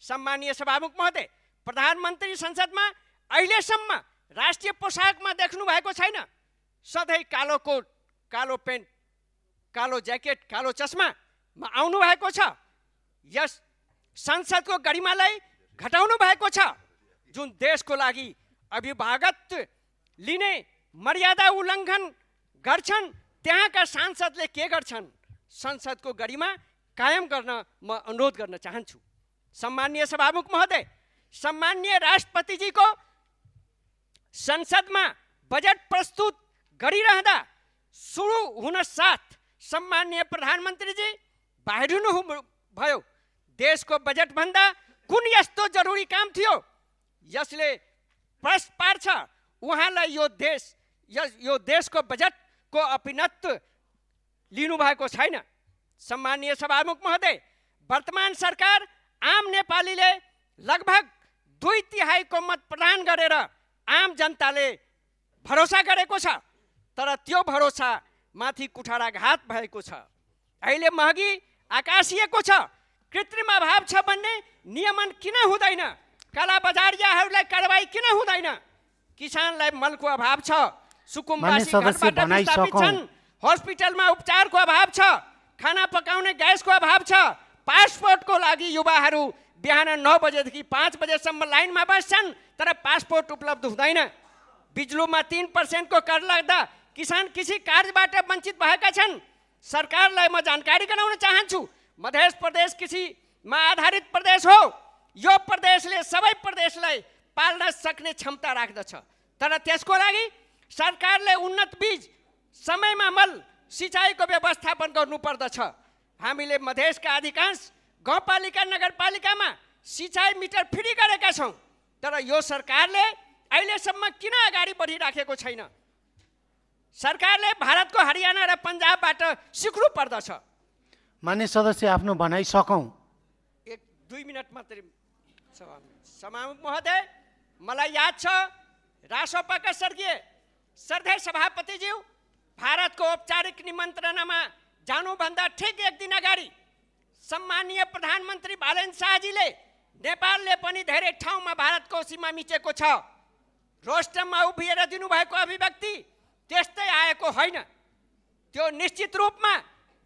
सम्माननीय सभामुख महोदय, प्रधानमन्त्री संसदमा अहिलेसम्म राष्ट्रिय पोसाकमा देख्नु भएको छैन। सधैँ कालो कोट, कालो पेन्ट, कालो ज्याकेट, कालो चस्मामा आउनु भएको छ। यस संसदको गरिमालाई घटाउनु भएको छ। जुन देशको लागि अभिभावकत्व लिने मर्यादा उल्लङ्घन गर्छन्, त्यहाँका सांसदले के गर्छन्? संसदको गरिमा कायम गर्न म अनुरोध गर्न चाहन्छु। सम्माननीय सभामुख महोदय, सम्माननीय राष्ट्रपतिजीको संसदमा बजेट प्रस्तुत गरिरहँदा सुरु हुन साथ सम्माननीय प्रधानमन्त्रीजी बाहिर भयो। देशको बजेट भन्दा कुन यस्तो जरुरी काम थियो यसले प्रश्न पार्छ? उहाँलाई यो देशको बजेटको अपीनत्व लिनुभएको छैन। सम्माननीय सभामुख महोदय, वर्तमान सरकार आम नेपालीले लगभग 2/3 को मत प्रदान गरेर आम जनताले भरोसा गरेको छ, तर त्यो भरोसा माथि कुठाराघात भएको छ। अहिले महँगी आकाशिएको छ। कृत्रिम अभाव छ भन्ने नियमन किन हुँदैन? काला बजारियाहरूलाई कारबाही किन हुँदैन? किसानलाई मलको अभाव छ, सुकुम्बासी घरबाट विस्थापित छन्, हस्पिटलमा उपचारको अभाव छ, खाना पकाउने ग्यासको अभाव छ, पासपोर्टको लागि युवाहरू बिहान 9 बजेदेखि 5 बजेसम्म लाइनमा बस्छन्, तर पासपोर्ट उपलब्ध हुँदैन। बिजुलीमा 3% को कर लाग्दा किसान कृषि कार्यबाट वञ्चित भएका छन्। सरकारलाई म जानकारी गराउन चाहन्छु, मध्य प्रदेश कृषिमा आधारित प्रदेश हो। यो प्रदेशले सबै प्रदेशलाई पाल्न सक्ने क्षमता राख्दछ, तर त्यसको लागि सरकारले उन्नत बीज, समयमा मल, सिँचाइको व्यवस्थापन गर्नुपर्दछ। हामीले मधेसका अधिकांश गाउँपालिका नगरपालिकामा सिँचाइ मिटर फ्री गरेका छौँ, तर यो सरकारले अहिलेसम्म किन अगाडि बढिराखेको छैन? सरकारले भारतको हरियाणा र पन्जाबबाट सिक्नु पर्दछ। मान्य सदस्य, आफ्नो भनाइ सकौँ। 1-2 मिनट मात्रै। सभामुख महोदय, मलाई याद छ रासोपाका स्वर्गीय श्रद्धेय सभापतिज्यू भारतको औपचारिक निमन्त्रणामा जानुभन्दा ठिक 1 दिन अगाडि सम्मानीय प्रधानमन्त्री बालेन शाहजीले नेपालले पनि धेरै ठाउँमा भारतको सीमा मिचेको छ। रोस्टममा उभिएर दिनुभएको अभिव्यक्ति त्यस्तै आएको होइन। त्यो निश्चित रूपमा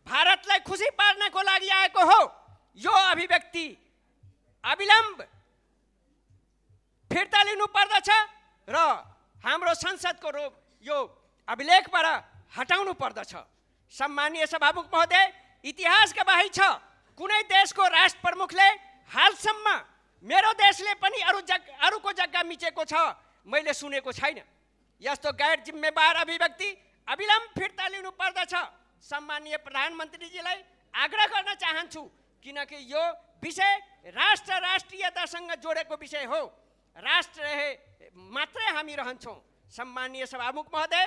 भारतलाई खुसी पार्नको लागि आएको हो। यो अभिव्यक्ति अविलम्ब फिर्ता लिनु पर्दछ र हाम्रो संसदको यो अभिलेखबाट हटाउनु पर्दछ। सम्मानीय सभामुख महोदय, इतिहास गवाही छ कुनै देशको राष्ट्र प्रमुखले हालसम्म मेरो देशले पनि अरूको जग्गा मिचेको छ मैले सुनेको छैन। यस्तो गैर जिम्मेवार अभिव्यक्ति अविलम्ब फिर्ता लिनु पर्दछ। सम्मानीय प्रधानमन्त्रीजीलाई आग्रह गर्न चाहन्छु, किनकि यो विषय राष्ट्रियतासँग जोडेको विषय हो। राष्ट्र रहे मात्रै हामी रहन्छौँ। सम्मानीय सभामुख महोदय,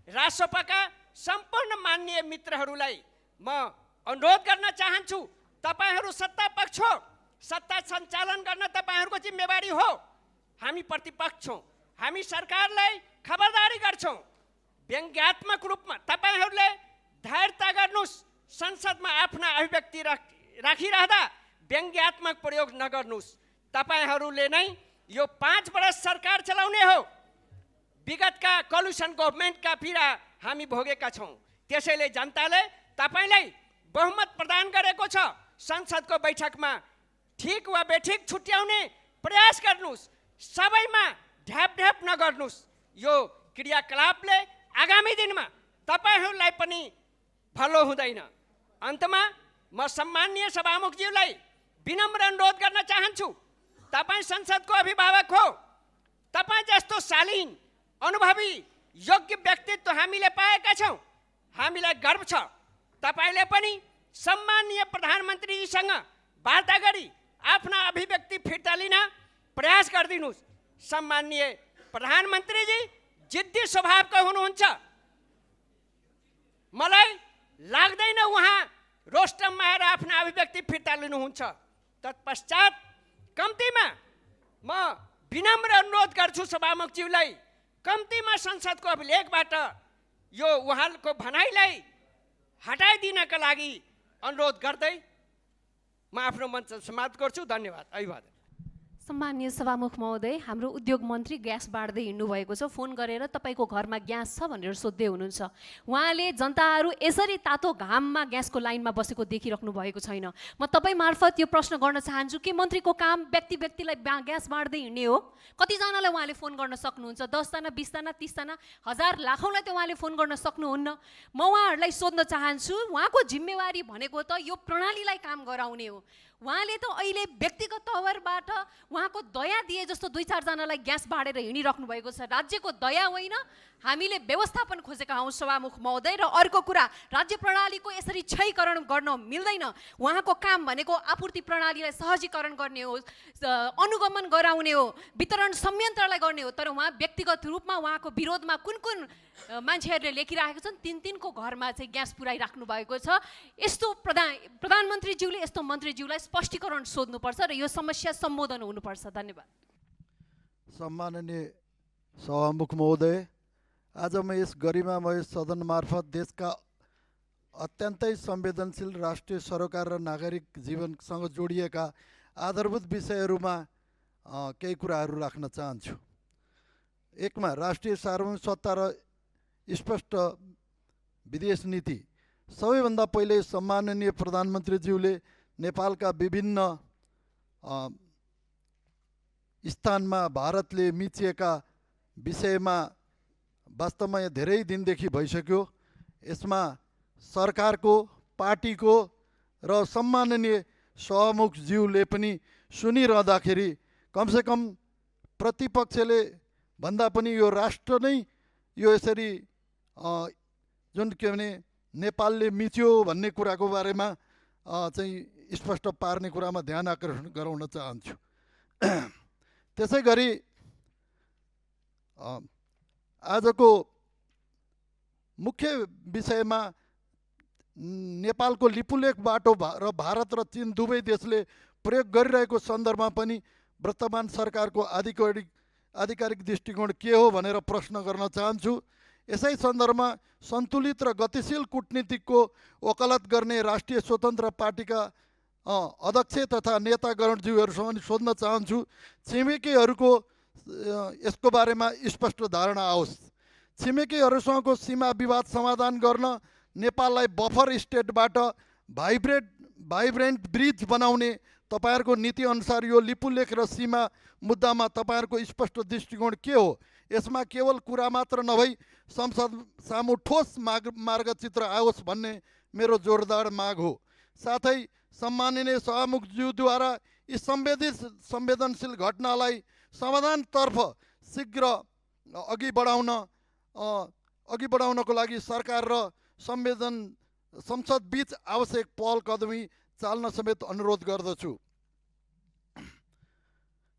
राष्ट्रसभाका सम्पूर्ण माननीय मित्रहरूलाई म अनुरोध गर्न चाहन्छु, तपाईहरू सत्ता पक्ष हो, सत्ता सञ्चालन गर्न तपाईहरूको जिम्मेवारी हो। हामी प्रतिपक्ष छौँ, हामी सरकारलाई खबरदारी गर्छौँ। व्यङ्ग्यात्मक रूपमा तपाईहरूले धैर्यता गर्नुहोस्। संसदमा आफ्ना अभिव्यक्ति राखिरहँदा व्यङ्ग्यात्मक प्रयोग नगर्नुहोस्। तपाईहरूले नै यो 5 वर्ष सरकार चलाउने हो। विगतका कलुसन गभर्मेन्टका पीडा हामी भोगेका छौँ। त्यसैले जनताले तपाईलाई बहुमत प्रदान गरेको छ। संसदको बैठकमा ठिक वा बेठिक छुट्याउने प्रयास गर्नुहोस्। सबैमा ढ्याप नगर्नुहोस्। यो क्रियाकलापले आगामी दिनमा तपाईहरूलाई पनि भलो हुँदैन। अन्तमा म सम्मानीय सभामुखज्यूलाई विनम्र अनुरोध गर्न चाहन्छु, तपाईँ संसदको अभिभावक हो। तपाईँ जस्तो शालीन, अनुभवी, योग्य व्यक्तित्व हामीले पाएका छौँ। हामीलाई गर्व छ। तपाईले पनि सम्मानीय प्रधानमन्त्रीजीसँग वार्ता गरी आफ्ना अभिव्यक्ति फिर्ता लिन प्रयास गरिदिनुहोस्। सम्मानीय प्रधानमन्त्रीजी जिद्दी स्वभावका हुनुहुन्छ। मलाई लाग्दैन उहाँ रोस्टममा आएर आफ्ना अभिव्यक्ति फिर्ता लिनुहुन्छ। तत्पश्चात कम्तीमा म विनम्र अनुरोध गर्छु सभामुखज्यूलाई, कम्तीमा संसदको अभिलेखबाट यो उहाँको भनाइलाई हटाइदिनका लागि अनुरोध गर्दै म आफ्नो मञ्च समाप्त गर्छु। धन्यवाद। अभिवादन। सम्मानीय सभामुख महोदय, हाम्रो उद्योग मन्त्री ग्यास बाँड्दै हिँड्नु भएको छ। फोन गरेर तपाईँको घरमा ग्यास छ भनेर सोध्दै हुनुहुन्छ। उहाँले जनताहरू यसरी तातो घाममा ग्यासको लाइनमा बसेको देखिराख्नु भएको छैन। म तपाईँ मार्फत यो प्रश्न गर्न चाहन्छु कि मन्त्रीको काम व्यक्तिलाई ग्यास बाँड्दै हिँड्ने हो? कतिजनालाई उहाँले फोन गर्न सक्नुहुन्छ? 10 जना, 20 जना, 30 जना, 1000 लाखौँलाई त उहाँले फोन गर्न सक्नुहुन्न। म उहाँहरूलाई सोध्न चाहन्छु, उहाँको जिम्मेवारी भनेको त यो प्रणालीलाई काम गराउने हो। उहाँले त अहिले व्यक्तिगत तवरबाट उहाँको दया दिए जस्तो 2-4 जनालाई ग्यास बाँडेर हिँडिराख्नु भएको छ। राज्यको दया होइन, हामीले व्यवस्थापन खोजेका हौँ सभामुख महोदय। र अर्को कुरा, राज्य प्रणालीको यसरी क्षयीकरण गर्न मिल्दैन। उहाँको काम भनेको आपूर्ति प्रणालीलाई सहजीकरण गर्ने हो, अनुगमन गराउने हो, वितरण संयन्त्रलाई गर्ने हो। तर उहाँ व्यक्तिगत रूपमा उहाँको विरोधमा कुन मान्छेहरूले लेखिराखेका छन्, तिनको घरमा चाहिँ ग्यास पुर्याइराख्नु भएको छ। यस्तो प्रधानमन्त्रीज्यूले यस्तो मन्त्रीज्यूलाई स्पष्टीकरण सोध्नुपर्छ र यो समस्या सम्बोधन हुनुपर्छ। धन्यवाद। सम्माननीय सभामुख महोदय, आज म यस गरिमामय सदन मार्फत देशका अत्यन्तै संवेदनशील राष्ट्रिय सरोकार र नागरिक जीवनसँग जोडिएका आधारभूत विषयहरूमा केही कुराहरू राख्न चाहन्छु। एकमा राष्ट्रिय सार्वभौमिक सत्ता र स्पष्ट विदेश नीति। सबैभन्दा पहिले सम्माननीय प्रधानमन्त्रीज्यूले नेपालका विभिन्न स्थानमा भारतले मिचिएका विषयमा वास्तवमा यहाँ धेरै दिनदेखि भइसक्यो। यसमा सरकारको, पार्टीको र सम्माननीय सभामुखज्यूले पनि सुनिरहँदाखेरि कमसेकम प्रतिपक्षले भन्दा पनि यो राष्ट्र नै यो यसरी जुन के भने नेपालले मिच्यो भन्ने कुराको बारेमा चाहिँ स्पष्ट पार्ने कुरामा ध्यान आकर्षण गराउन चाहन्छु। त्यसै गरी आजको मुख्य विषयमा नेपालको लिपुलेख बाटो र भारत र चीन दुवै देशले प्रयोग गरिरहेको सन्दर्भमा पनि वर्तमान सरकारको आधिकारिक दृष्टिकोण के हो भनेर प्रश्न गर्न चाहन्छु। यसै सन्दर्भमा सन्तुलित र गतिशील कूटनीतिको वकालत गर्ने राष्ट्रिय स्वतन्त्र पार्टीका अध्यक्ष तथा नेतागणज्यूहरूसँग पनि सोध्न चाहन्छु, छिमेकीहरूको यसको बारेमा स्पष्ट धारणा आओस्। छिमेकीहरूसँगको सीमा विवाद समाधान गर्न नेपाललाई बफर स्टेटबाट भाइब्रेन्ट ब्रिज बनाउने तपाईँहरूको नीतिअनुसार यो लिपुलेख र सीमा मुद्दामा तपाईँहरूको स्पष्ट दृष्टिकोण के हो? यसमा केवल कुरा मात्र नभई संसद सामु ठोस मार्गचित्र आओस् भन्ने मेरो जोरदार माग हो। साथै सम्माननीय सभामुखज्यूद्वारा यी संवेदनशील घटनालाई समाधानतर्फ शीघ्र अघि बढाउनको लागि सरकार र संसद बीच आवश्यक पहल कदमी चाल्न समेत अनुरोध गर्दछु।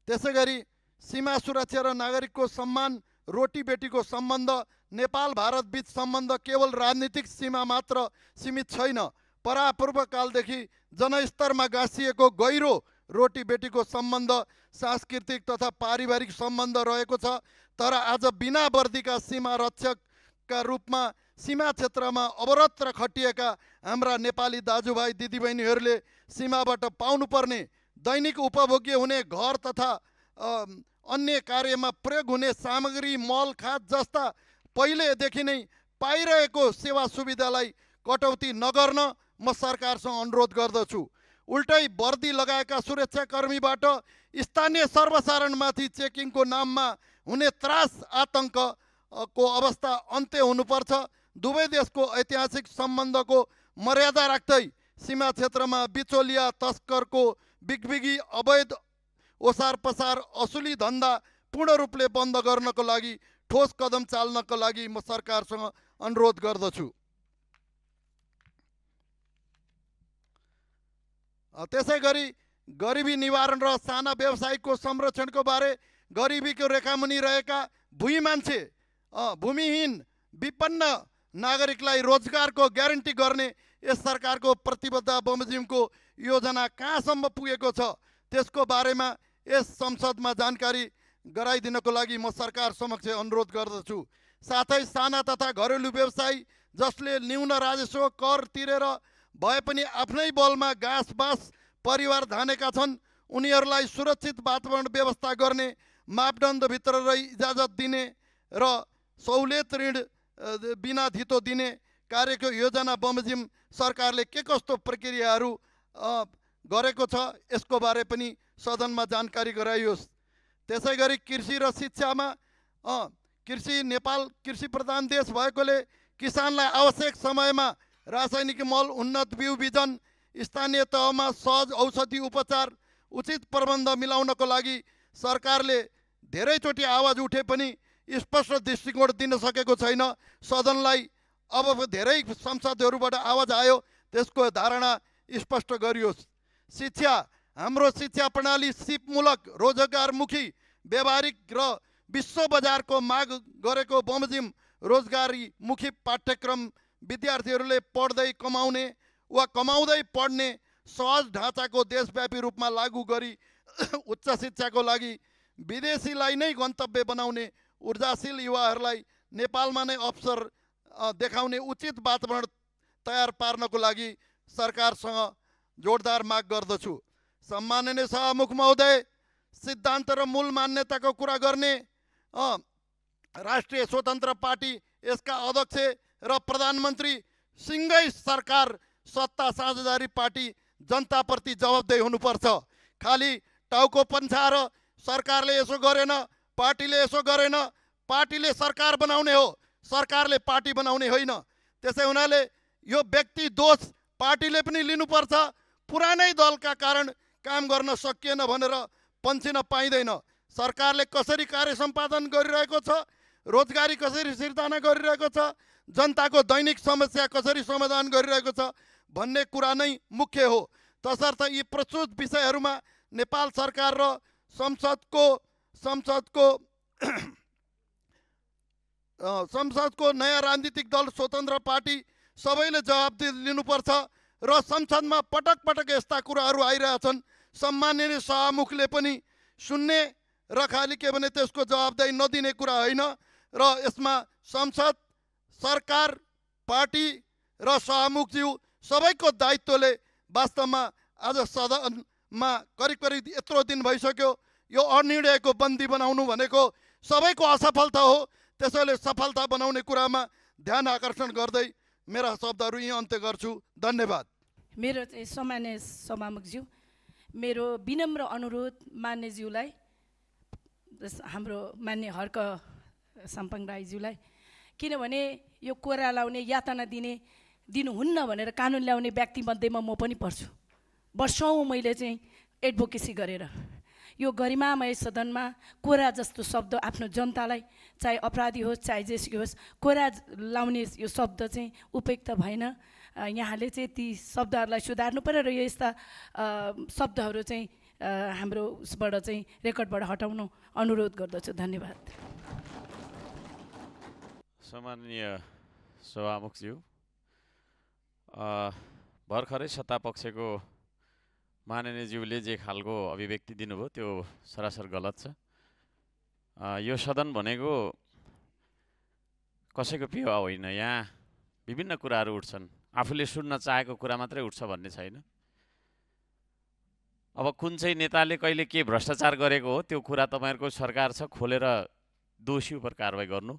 त्यसै गरी सीमा सुरक्षा र नागरिकको सम्मान, रोटी बेटीको सम्बन्ध, नेपाल भारत बीच सम्बन्ध केवल राजनीतिक सीमा मात्र सीमित छैन। परापूर्वकालदेखि जनस्तरमा गाँसिएको गहिरो रोटी बेटीको सम्बन्ध सांस्कृतिक तथा पारिवारिक सम्बन्ध रहेको छ। तर आज बिना वर्दीका सीमा रक्षकका रूपमा सीमा क्षेत्रमा अवरत र खटिएका हाम्रा नेपाली दाजुभाइ दिदीबहिनीहरूले सीमाबाट पाउनुपर्ने दैनिक उपभोग्य हुने घर तथा अन्य कार्यमा प्रयोग हुने सामग्री, मल, खाद जस्ता पहिलेदेखि नै पाइरहेको सेवा सुविधालाई कटौती नगर्न म सरकारसँग अनुरोध गर्दछु। उल्टै वर्दी लगाएका सुरक्षाकर्मीबाट स्थानीय सर्वसाधारणमाथि चेकिङको नाममा हुने त्रास आतङ्कको अवस्था अन्त्य हुनुपर्छ। दुवै देशको ऐतिहासिक सम्बन्धको मर्यादा राख्दै सीमा क्षेत्रमा बिचौलिया तस्करको बिगबिगी अवैध ओसार पसार असुली धन्दा पूर्ण रूपले बन्द गर्नको लागि ठोस कदम चाल्नको लागि म सरकारसँग अनुरोध गर्दछु। त्यसै गरी गरिबी निवारण र साना व्यवसायको संरक्षणको बारे गरिबीको रेखामुनि रहेका भूमिहीन विपन्न नागरिकलाई रोजगारको ग्यारेन्टी गर्ने यस सरकारको प्रतिबद्धता बमोजिमको योजना कहाँसम्म पुगेको छ त्यसको बारेमा यस संसदमा जानकारी गराइदिनको लागि म सरकार समक्ष अनुरोध गर्दछु। साथै साना तथा घरेलु व्यवसायी जसले न्यून राजस्व कर तिरेर भए पनि आफ्नै बलमा घाँस बाँस परिवार धानेका छन्, उनीहरूलाई सुरक्षित वातावरण व्यवस्था गर्ने मापदण्डभित्र रही इजाजत दिने र सहुलियत ऋण बिना धितो दिने कार्यको योजना बमोजिम सरकारले के कस्तो प्रक्रियाहरू गरेको छ यसको बारे पनि सदनमा जानकारी गराइयोस्। त्यसै गरी कृषि र शिक्षामा नेपाल कृषि प्रधान देश भएकोले किसानलाई आवश्यक समयमा रासायनिक मल, उन्नत बिउ बिजन, स्थानीय तहमा सहज औषधि उपचार, उचित प्रबन्ध मिलाउनको लागि सरकारले धेरैचोटि आवाज उठे पनि स्पष्ट दृष्टिकोण दिन सकेको छैन। सदनलाई अब धेरै संसदहरूबाट आवाज आयो, त्यसको धारणा स्पष्ट गरियोस्। शिक्षा, हाम्रो शिक्षा प्रणाली सिपमूलक, रोजगारमुखी, व्यावहारिक र विश्व बजारको माग गरेको बमोजिम रोजगारीमुखी पाठ्यक्रम विद्यार्थीहरूले पढ्दै कमाउने वा कमाउँदै पढ्ने सहज ढाँचाको देशव्यापी रूपमा लागू गरी उच्च शिक्षाको लागि विदेशीलाई नै गन्तव्य बनाउने ऊर्जाशील युवाहरूलाई नेपालमा नै अवसर देखाउने उचित वातावरण तयार पार्नको लागि सरकारसँग जोरदार माग गर्दछु। सम्माननीय सभामुख महोदय, सिद्धान्त र मूल मान्यताको कुरा गर्ने राष्ट्रिय स्वतन्त्र पार्टी, यसका अध्यक्ष र प्रधानमन्त्री सँगै सरकार सत्ता साझेदारी पार्टी जनताप्रति जवाबदेही हुनुपर्छ। खालि टाउको पन्साएर सरकारले यसो गरेन, पार्टीले यसो गरेन, पार्टीले सरकार बनाउने हो, सरकारले पार्टी बनाउने होइन। त्यसै हुनाले यो व्यक्ति दोष पार्टीले पनि लिनुपर्छ। पुरानै दलका कारण काम गर्न सकिएन भनेर पन्छिन पाइँदैन। सरकारले कसरी कार्य सम्पादन गरिरहेको छ, रोजगारी कसरी सिर्जना गरिरहेको छ, जनताको दैनिक समस्या कसरी समाधान गरिरहेको छ भन्ने कुरा नै मुख्य हो। तसर्थ यी प्रस्तुत विषयहरूमा नेपाल सरकार र संसदको नयाँ राजनीतिक दल स्वतन्त्र पार्टी सबैले जवाबदेही लिनुपर्छ र संसदमा पटक पटक यस्ता कुराहरू आइरहेछन्। सम्माननीय सभामुखले पनि सुन्ने र खालि के भने त्यसको जवाबदेही नदिने कुरा होइन र यसमा संसद, सरकार, पार्टी र सभामुखज्यू सबैको दायित्वले वास्तवमा आज सदनमा करिब करिब यत्रो दिन भइसक्यो। यो अनिर्णयको बन्दी बनाउनु भनेको सबैको असफलता हो। त्यसैले सफलता बनाउने कुरामा ध्यान आकर्षण गर्दै मेरा शब्दहरू यहीँ अन्त्य गर्छु। धन्यवाद। मेरो चाहिँ सम्मान्य सभामुखज्यू, मेरो विनम्र अनुरोध मान्यज्यूलाई, हाम्रो मान्य हर्क साम्पाङ राईज्यूलाई, किनभने यो कोरा लाउने यातना दिनुहुन्न भनेर कानुन ल्याउने व्यक्तिमध्येमा म पनि पर्छु। वर्षौँ मैले चाहिँ एडभोकेसी गरेर यो गरिमामय सदनमा कोरा जस्तो शब्द आफ्नो जनतालाई, चाहे अपराधी होस् चाहे जेसुकै होस्, कोरा लाउने यो शब्द चाहिँ उपयुक्त भएन। यहाँले चाहिँ ती शब्दहरूलाई सुधार्नु पर्यो र यस्ता शब्दहरू चाहिँ हाम्रो उसबाट चाहिँ रेकर्डबाट हटाउनु अनुरोध गर्दछु। धन्यवाद। सम्माननीय सभामुखज्यू, भर्खरै सत्तापक्षको माननीयज्यूले जे खालको अभिव्यक्ति दिनुभयो त्यो सरासर गलत छ। यो सदन भनेको कसैको पेवा होइन। यहाँ विभिन्न कुराहरू उठ्छन्। आफूले सुन्न चाहेको कुरा मात्रै उठ्छ भन्ने छैन। अब कुन चाहिँ नेताले कहिले के भ्रष्टाचार गरेको हो त्यो कुरा तपाईँहरूको सरकार छ, खोलेर दोषी उप कारवाही गर्नु।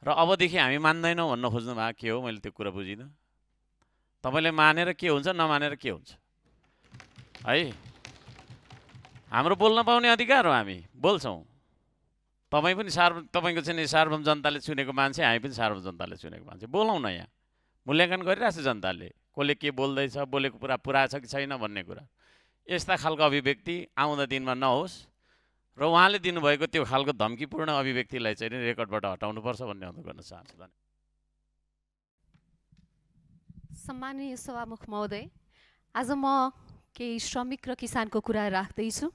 र अबदेखि हामी मान्दैनौँ भन्न खोज्नु भएको के हो, मैले त्यो कुरा बुझिनँ। तपाईँले मानेर के हुन्छ, नमानेर के हुन्छ है? हाम्रो बोल्न पाउने अधिकार हो, हामी बोल्छौँ। तपाईँ पनि तपाईँको चाहिँ सार्वभौम जनताले चुनेको मान्छे, हामी पनि सार्वभौम जनताले चुनेको मान्छे। बोलौँ न। यहाँ मूल्याङ्कन गरिरहेछ जनताले, कसले के बोल्दैछ, बोलेको कुरा पुरा छ कि छैन भन्ने कुरा। यस्ता खालको अभिव्यक्ति आउँदा दिनमा नहोस् र उहाँले दिनुभएको त्यो खालको धम्कीपूर्ण अभिव्यक्तिलाई चाहिँ रेकर्डबाट हटाउनुपर्छ भन्ने अनुरोध गर्न चाहन्छु। सम्माननीय सभामुख महोदय, आज म केही श्रमिक र किसानको कुरा राख्दैछु।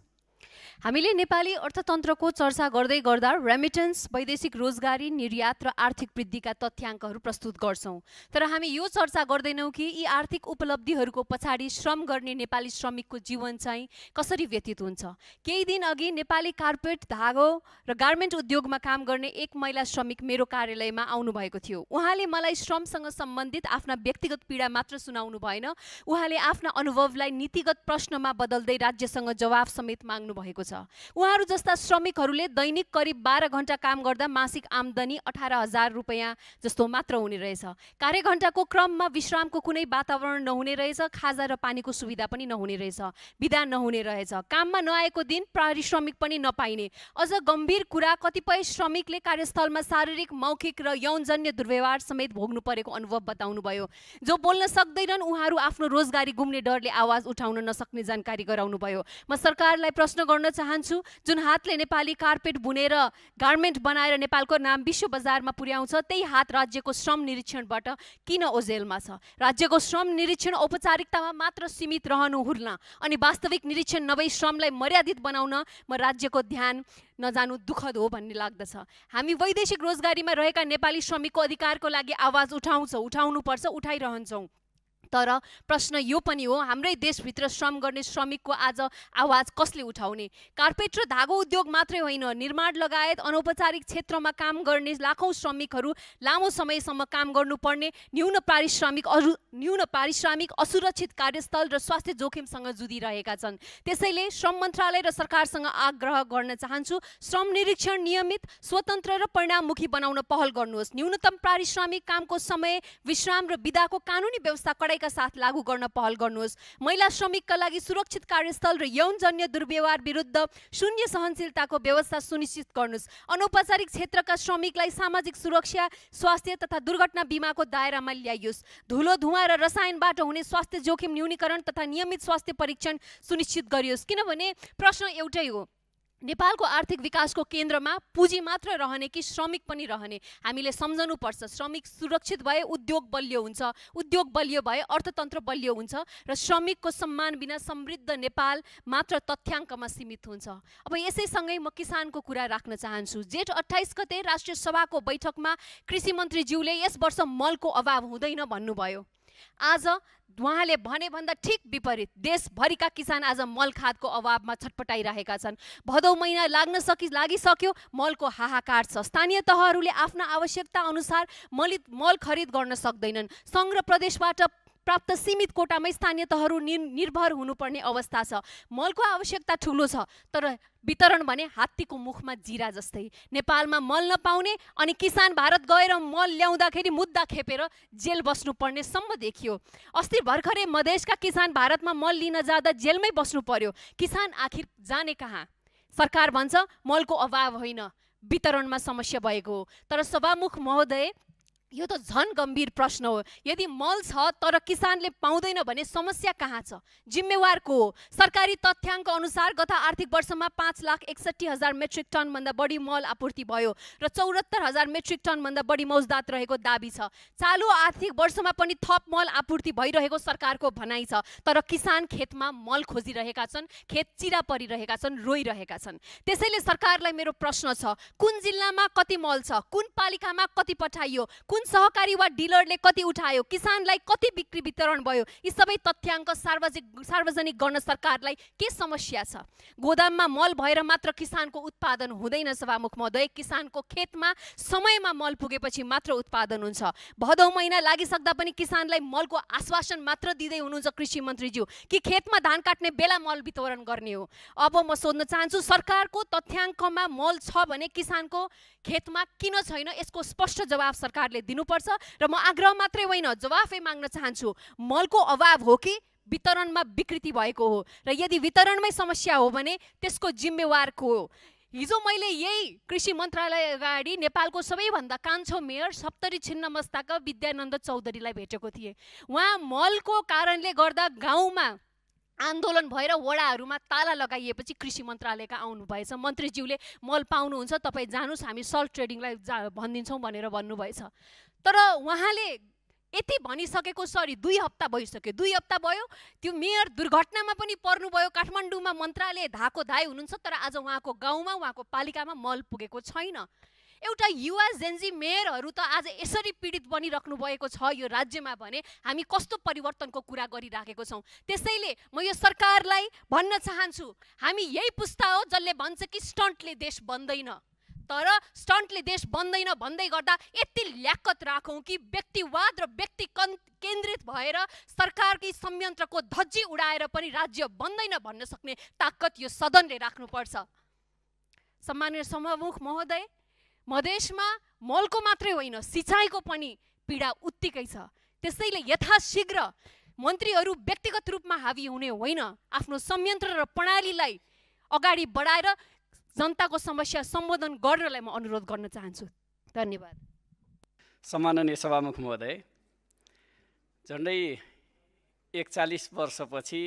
हामीले नेपाली अर्थतन्त्रको चर्चा गर्दै गर्दा रेमिटेन्स, वैदेशिक रोजगारी, निर्यात र आर्थिक वृद्धिका तथ्याङ्कहरू प्रस्तुत गर्छौँ। तर हामी यो चर्चा गर्दैनौँ कि यी आर्थिक उपलब्धिहरूको पछाडि श्रम गर्ने नेपाली श्रमिकको जीवन चाहिँ कसरी व्यतीत हुन्छ। केही दिन अघि नेपाली कार्पेट, धागो र गार्मेन्ट उद्योगमा काम गर्ने एक महिला श्रमिक मेरो कार्यालयमा आउनुभएको थियो। उहाँले मलाई श्रमसँग सम्बन्धित आफ्ना व्यक्तिगत पीडा मात्र सुनाउनु भएन, उहाँले आफ्ना अनुभवलाई नीतिगत प्रश्नमा बदल्दै राज्यसँग जवाफ समेत माग्नु भएको छ। उहाँहरू जस्ता श्रमिकहरूले दैनिक करिब 12 घण्टा काम गर्दा मासिक आम्दानी 18,000 रुपैयाँ जस्तो मात्र हुने रहेछ। कार्यघण्टाको क्रममा विश्रामको कुनै वातावरण नहुने रहेछ, खाजा र पानीको सुविधा पनि नहुने रहेछ, बिदा नहुने रहेछ, काममा नआएको दिन पारिश्रमिक पनि नपाइने। अझ गम्भीर कुरा, कतिपय श्रमिकले कार्यस्थलमा शारीरिक, मौखिक र यौनजन्य दुर्व्यवहार समेत भोग्नु परेको अनुभव बताउनुभयो। जो बोल्न सक्दैनन् उहाँहरू आफ्नो रोजगारी गुम्ने डरले आवाज उठाउन नसक्ने जानकारी गराउनुभयो। म सरकारलाई प्रश्न गर्न चाहन्छु, जुन हातले नेपाली कार्पेट बुनेर गार्मेन्ट बनाएर नेपालको नाम विश्व बजारमा पुर्याउँछ, त्यही हात राज्यको श्रम निरीक्षणबाट किन ओझेलमा छ? राज्यको श्रम निरीक्षण औपचारिकतामा मात्र सीमित रहनु हुन्न अनि वास्तविक निरीक्षण नभई श्रमलाई मर्यादित बनाउन म राज्यको ध्यान नजानु दुःखद हो भन्ने लाग्दछ। हामी वैदेशिक रोजगारीमा रहेका नेपाली श्रमिकको अधिकारको लागि आवाज उठाउनुपर्छ, उठाइरहन्छौँ। तर प्रश्न यो पनि हो, हाम्रै देशभित्र श्रम गर्ने श्रमिकको आज आवाज कसले उठाउने? कार्पेट र धागो उद्योग मात्रै होइन, निर्माण लगायत अनौपचारिक क्षेत्रमा काम गर्ने लाखौँ श्रमिकहरू लामो समयसम्म काम गर्नुपर्ने, न्यून पारिश्रमिक, असुरक्षित कार्यस्थल र स्वास्थ्य जोखिमसँग जुधिरहेका छन्। त्यसैले श्रम मन्त्रालय र सरकारसँग आग्रह गर्न चाहन्छु, श्रम निरीक्षण नियमित, स्वतन्त्र र परिणाममुखी बनाउन पहल गर्नुहोस्। न्यूनतम पारिश्रमिक, कामको समय, विश्राम र बिदाको कानुनी व्यवस्था कडाइ का साथ लागू गर्न पहल गर्नुहोस्। महिला श्रमिकका लागि सुरक्षित कार्यस्थल र यौनजन्य दुर्व्यवहार विरुद्ध शून्य सहनशीलताको व्यवस्था सुनिश्चित गर्नुहोस्। अनौपचारिक क्षेत्रका श्रमिकलाई सामाजिक सुरक्षा, स्वास्थ्य तथा दुर्घटना बिमाको दायरामा ल्याइयोस्। धुलो, धुवाँ र रसायनबाट हुने स्वास्थ्य जोखिम न्यूनीकरण तथा नियमित स्वास्थ्य परीक्षण सुनिश्चित गरियोस्। किनभने प्रश्न एउटै हो, नेपालको आर्थिक विकासको केन्द्रमा पुँजी मात्र रहने कि श्रमिक पनि रहने? हामीले सम्झनुपर्छ, श्रमिक सुरक्षित भए उद्योग बलियो हुन्छ, उद्योग बलियो भए अर्थतन्त्र बलियो हुन्छ र श्रमिकको सम्मान बिना समृद्ध नेपाल मात्र तथ्याङ्कमा सीमित हुन्छ। अब यसैसँगै म किसानको कुरा राख्न चाहन्छु। जेठ 28 गते राष्ट्रिय सभाको बैठकमा कृषि मन्त्रीज्यूले यस वर्ष मलको अभाव हुँदैन भन्नुभयो। आज उहाँले भने भन्दा ठिक विपरीत देशभरिका किसान आज मल खादको अभावमा छटपटाइरहेका छन्। भदौ महिना लागिसक्यो, मलको हाहाकार छ। स्थानीय तहहरूले आफ्ना आवश्यकता अनुसार मल खरिद गर्न सक्दैनन्। सङ्घ र प्रदेशबाट प्राप्त सीमित कोटामै स्थानीय तहहरू निर्भर हुनुपर्ने अवस्था छ। मलको आवश्यकता ठुलो छ, तर वितरण भने हात्तीको मुखमा जिरा जस्तै। नेपालमा मल नपाउने अनि किसान भारत गएर मल ल्याउँदाखेरि मुद्दा खेपेर जेल बस्नुपर्ने सम्म देखियो। अस्ति भर्खरै मधेसका किसान भारतमा मल लिन जाँदा जेलमै बस्नु पर्यो। किसान आखिर जाने कहाँ? सरकार भन्छ मलको अभाव होइन, वितरणमा समस्या भएको हो। तर सभामुख महोदय, यो त झन गम्भीर प्रश्न हो। यदि मल छ तर किसानले पाउँदैन भने समस्या कहाँ छ? जिम्मेवार को हो? सरकारी तथ्याङ्क अनुसार गत आर्थिक वर्षमा 5,61,000 मेट्रिक टनभन्दा बढी मल आपूर्ति भयो र 74,000 मेट्रिक टनभन्दा बढी मौजदात रहेको दाबी छ। चालु आर्थिक वर्षमा पनि थप मल आपूर्ति भइरहेको सरकारको भनाइ छ। तर किसान खेतमा मल खोजिरहेका छन्, खेत चिरा परिरहेका छन्, रोइरहेका छन्। त्यसैले सरकारलाई मेरो प्रश्न छ, कुन जिल्लामा कति मल छ, कुन पालिकामा कति पठाइयो, कुन सहकारी वा डिलरले कति उठायो, किसानलाई कति बिक्री वितरण भयो, यी सबै तथ्याङ्क सार्वजनिक गर्न सरकारलाई के समस्या छ? गोदाममा मल भएर मात्र किसानको उत्पादन हुँदैन सभामुख महोदय। किसानको खेतमा समयमा मल पुगेपछि मात्र उत्पादन हुन्छ। भदौ महिना लागिसक्दा पनि किसानलाई मलको आश्वासन मात्र दिँदै हुनुहुन्छ कृषि मन्त्रीज्यू कि खेतमा धान काट्ने बेला मल वितरण गर्ने हो। अब म सोध्न चाहन्छु, सरकारको तथ्याङ्कमा मल छ भने किसानको खेतमा किन छैन? यसको स्पष्ट जवाब सरकारले दिनुपर्छ। र म आग्रह मात्रै होइन, जवाफै माग्न चाहन्छु, मलको अभाव हो कि वितरणमा विकृति भएको हो? र यदि वितरणमै समस्या हो भने त्यसको जिम्मेवार को हो? हिजो मैले यही कृषि मन्त्रालय अगाडि नेपालको सबैभन्दा कान्छो मेयर सप्तरी छिन्नमस्ताका विद्यानन्द चौधरीलाई भेटेको थिएँ। उहाँ मलको कारणले गर्दा गाउँमा आन्दोलन भएर वडाहरूमा ताला लगाइएपछि कृषि मन्त्रालयका आउनुभएछ। मन्त्रीज्यूले मल पाउनुहुन्छ, तपाईँ जानुहोस्, हामी सल्ट ट्रेडिङलाई भनिदिन्छौँ भनेर भन्नुभएछ। तर उहाँले यति भनिसकेको, सरी 2 हप्ता भइसक्यो, 2 हप्ता भयो, त्यो मेयर दुर्घटनामा पनि पर्नुभयो। काठमाडौँमा मन्त्रालय धाको धाइ हुनुहुन्छ, तर आज उहाँको गाउँमा, उहाँको पालिकामा मल पुगेको छैन। एउटा युवा जेन्जी मेयरहरू त आज यसरी पीडित बनिराख्नु भएको छ यो राज्यमा भने हामी कस्तो परिवर्तनको कुरा गरिराखेको छौँ। त्यसैले म यो सरकारलाई भन्न चाहन्छु, हामी यही पुस्ता हो जसले भन्छ कि स्टन्टले देश बन्दैन। तर स्टन्टले देश बन्दैन भन्दै गर्दा यति ल्याक्कत राखौँ कि व्यक्तिवाद र व्यक्ति केन्द्रित भएर सरकारकी संयन्त्रको धज्जी उडाएर पनि राज्य बन्दैन भन्न सक्ने ताकत यो सदनले राख्नुपर्छ। सम्माननीय सभामुख महोदय, मधेसमा मलको मात्रै होइन, सिँचाइको पनि पीडा उत्तिकै छ। त्यसैले यथाशीघ्र मन्त्रीहरू व्यक्तिगत रूपमा हावी हुने होइन, आफ्नो संयन्त्र र प्रणालीलाई अगाडि बढाएर जनताको समस्या सम्बोधन गर्नलाई म अनुरोध गर्न चाहन्छु। धन्यवाद। सम्माननीय सभामुख महोदय, झन्डै 41 वर्षपछि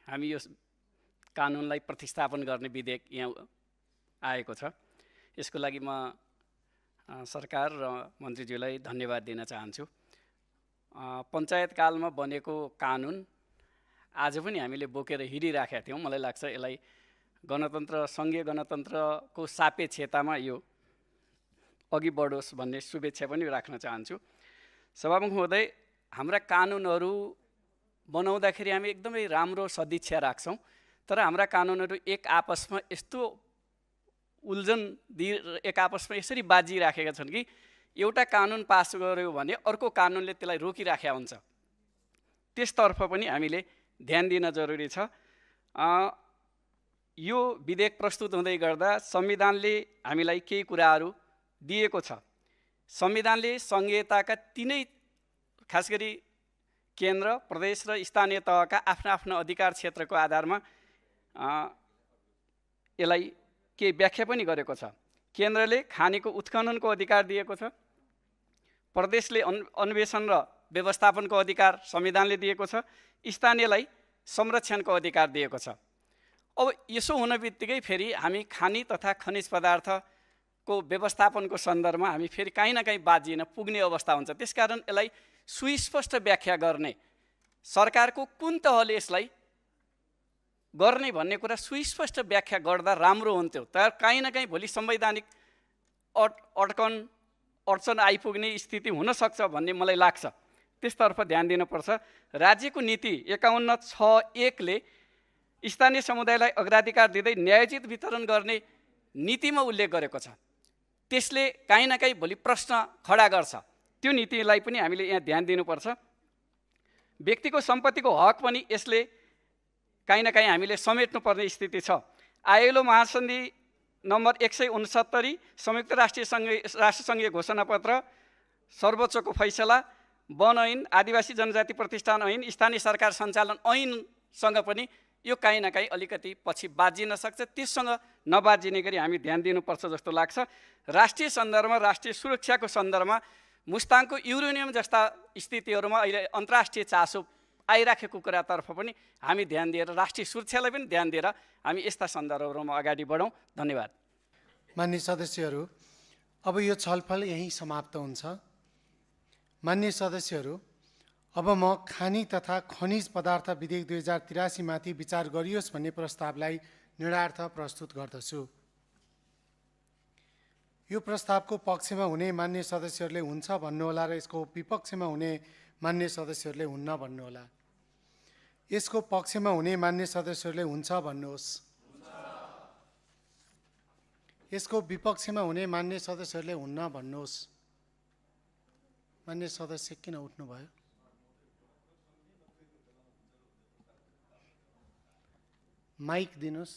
हामी यो कानुनलाई प्रतिस्थापन गर्ने विधेयक यहाँ आएको छ। यसको लागि म सरकार र मन्त्रीज्यूलाई धन्यवाद दिन चाहन्छु। पञ्चायतकालमा बनेको कानुन आज पनि हामीले बोकेर हिँडिराखेका थियौँ। मलाई लाग्छ यसलाई गणतन्त्र, सङ्घीय गणतन्त्रको सापेक्षतामा यो अघि बढोस् भन्ने शुभेच्छा पनि राख्न चाहन्छु। सभामुख महोदय, हाम्रा कानुनहरू बनाउँदाखेरि हामी एकदमै राम्रो सदिच्छा राख्छौँ, तर हाम्रा कानुनहरू एक आपसमा यस्तो उल्झन एक आपसमा यसरी बाजिराखेका छन् कि एउटा कानुन पास गर्यो भने अर्को कानुनले त्यसलाई रोकिराखेका हुन्छ। त्यसतर्फ पनि हामीले ध्यान दिन जरुरी छ। यो विधेयक प्रस्तुत हुँदै गर्दा संविधानले हामीलाई केही कुराहरू दिएको छ। संविधानले सङ्घीयताका तीनै, खास गरी केन्द्र, प्रदेश र स्थानीय तहका आफ्ना आफ्ना अधिकार क्षेत्रको आधारमा यसलाई केही व्याख्या पनि गरेको छ। केन्द्रले खानीको उत्खननको अधिकार दिएको छ, प्रदेशले अन्वेषण र व्यवस्थापनको अधिकार संविधानले दिएको छ, स्थानीयलाई संरक्षणको अधिकार दिएको छ। अब यसो हुन बित्तिकै फेरि हामी खानी तथा खनिज पदार्थको व्यवस्थापनको सन्दर्भमा हामी फेरि काहीँ न काहीँ बाजिन पुग्ने अवस्था हुन्छ। त्यसकारण यसलाई सुस्पष्ट व्याख्या गर्ने, सरकारको कुन तहले यसलाई गर्ने भन्ने कुरा सुस्पष्ट व्याख्या गर्दा राम्रो हुन्थ्यो। तर काहीँ न काहीँ भोलि संवैधानिक अडचन आइपुग्ने स्थिति हुनसक्छ भन्ने मलाई लाग्छ। त्यसतर्फ ध्यान दिनुपर्छ। राज्यको नीति 51(6)(1) ले स्थानीय समुदायलाई अग्राधिकार दिँदै न्यायोचित वितरण गर्ने नीतिमा उल्लेख गरेको छ। त्यसले काहीँ न काहीँ भोलि प्रश्न खडा गर्छ। त्यो नीतिलाई पनि हामीले यहाँ ध्यान दिनुपर्छ। व्यक्तिको सम्पत्तिको हक पनि यसले काहीँ न काहीँ हामीले समेट्नुपर्ने स्थिति छ। आईएलओ महासन्धि नम्बर 169, संयुक्त राष्ट्रसङ्घीय घोषणापत्र, सर्वोच्चको फैसला, वन ऐन, आदिवासी जनजाति प्रतिष्ठान ऐन, स्थानीय सरकार सञ्चालन ऐनसँग पनि यो काहीँ न काहीँ अलिकति पछि बाजिन सक्छ। त्यससँग नबाजिने गरी हामी ध्यान दिनुपर्छ जस्तो लाग्छ। राष्ट्रिय सन्दर्भमा, राष्ट्रिय सुरक्षाको सन्दर्भमा मुस्ताङको युरेनियम जस्ता स्थितिहरूमा अहिले अन्तर्राष्ट्रिय चासो आइराखेको कुरातर्फ पनि हामी ध्यान दिएर, राष्ट्रिय सुरक्षालाई पनि ध्यान दिएर हामी यस्ता सन्दर्भहरूमा अगाडि बढौँ। धन्यवाद। मान्य सदस्यहरू, अब यो छलफल यहीँ समाप्त हुन्छ। मान्य सदस्यहरू, अब म खानी तथा खनिज पदार्थ विधेयक 2083 माथि विचार गरियोस् भन्ने प्रस्तावलाई निर्णार्थ प्रस्तुत गर्दछु। यो प्रस्तावको पक्षमा हुने मान्य सदस्यहरूले हुन्छ भन्नुहोला र यसको विपक्षमा हुने मान्य सदस्यहरूले हुन्न भन्नुहोला। यसको पक्षमा हुने मान्य सदस्यहरूले हुन्छ भन्नुहोस्। यसको विपक्षमा हुने मान्य सदस्यहरूले हुन्न भन्नुहोस्। मान्य सदस्य किन उठ्नुभयो? माइक दिनुहोस्।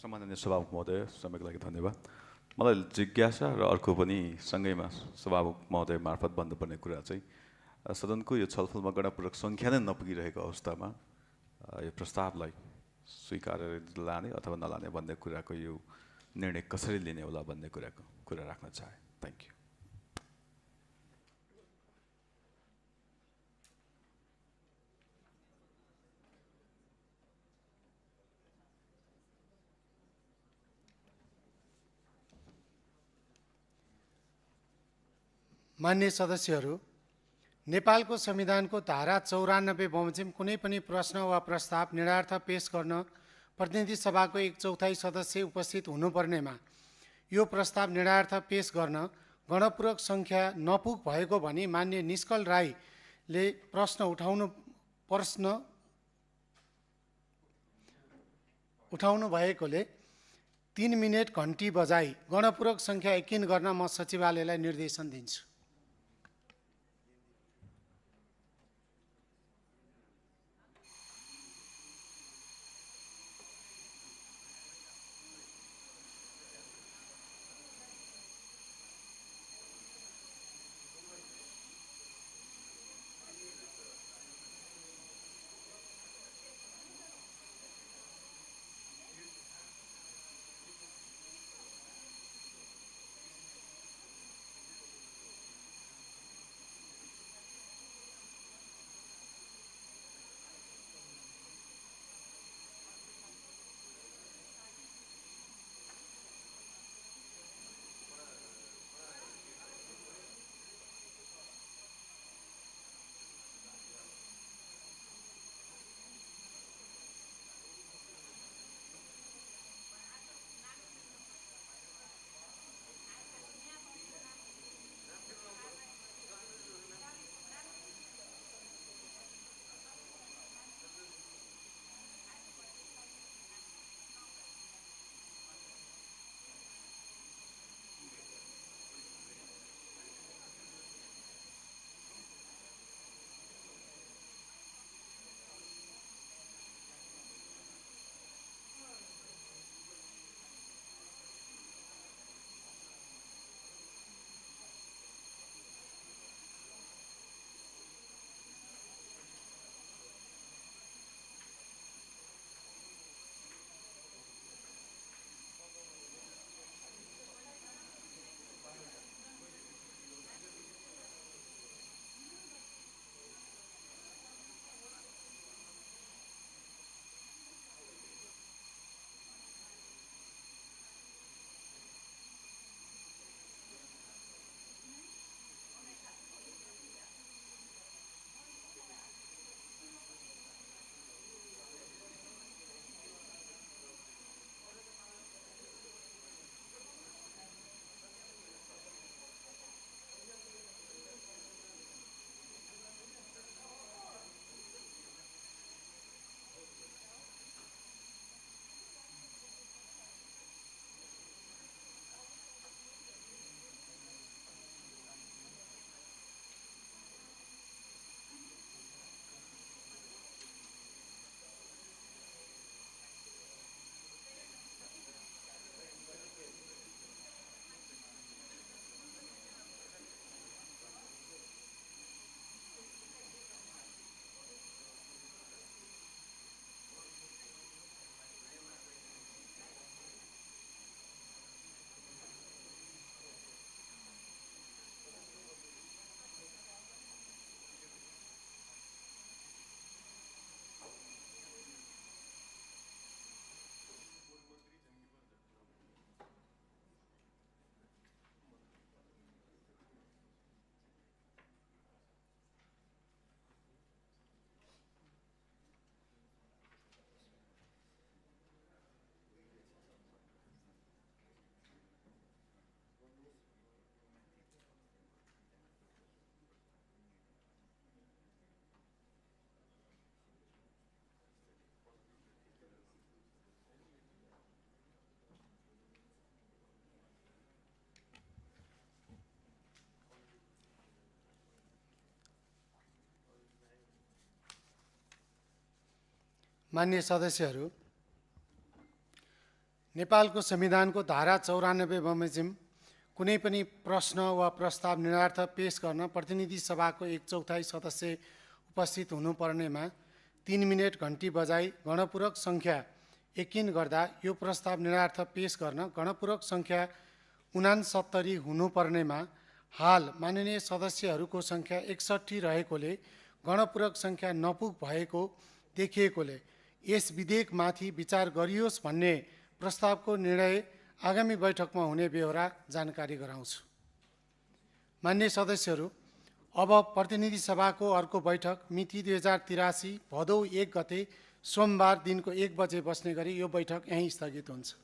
सम्माननीय सभामुख महोदय, समयको लागि धन्यवाद। मलाई जिज्ञासा र अर्को पनि सँगैमा सभामुख महोदय मार्फत भन्नुपर्ने कुरा चाहिँ सदनको यो छलफलमा गणनापूर्वक सङ्ख्या नै नपुगिरहेको अवस्थामा यो प्रस्तावलाई स्वीकार लाने अथवा नलाने भन्ने कुराको यो निर्णय कसरी लिने होला भन्ने कुरा राख्न चाहे। Thank you. मान्य सदस्यहरू, नेपालको संविधानको धारा 94 बमोजिम कुनै पनि प्रश्न वा प्रस्ताव निर्णार्थ पेश गर्न प्रतिनिधि सभाको 1/4 सदस्य उपस्थित हुनुपर्नेमा यो प्रस्ताव निर्णार्थ पेश गर्न गणपूर्वक सङ्ख्या नपुग भएको भनी मान्य निष्कल राईले प्रश्न उठाउनु भएकोले 3 मिनेट घन्टी बजाई गणपूर्वक सङ्ख्या यकिन गर्न म सचिवालयलाई निर्देशन दिन्छु। मान्य सदस्यहरू, नेपालको संविधानको धारा 94 बमोजिम कुनै पनि प्रश्न वा प्रस्ताव निर्णार्थ पेश गर्न प्रतिनिधि सभाको 1/4 सदस्य उपस्थित हुनुपर्नेमा 3 मिनेट घन्टी बजाई गणपूरक सङ्ख्या यकिन गर्दा यो प्रस्ताव निर्णार्थ पेश गर्न गणपूरक सङ्ख्या 69 हुनुपर्नेमा हाल माननीय सदस्यहरूको सङ्ख्या 61 रहेकोले गणपूरक सङ्ख्या नपुग भएको देखिएकोले यस विधेयकमाथि विचार गरियोस् भन्ने प्रस्तावको निर्णय आगामी बैठकमा हुने बेहोरा जानकारी गराउँछु। मान्य सदस्यहरू, अब प्रतिनिधि सभाको अर्को बैठक मिति 2083 भदौ 1 गते सोमबार दिनको 1 बजे बस्ने गरी यो बैठक यहीँ स्थगित हुन्छ।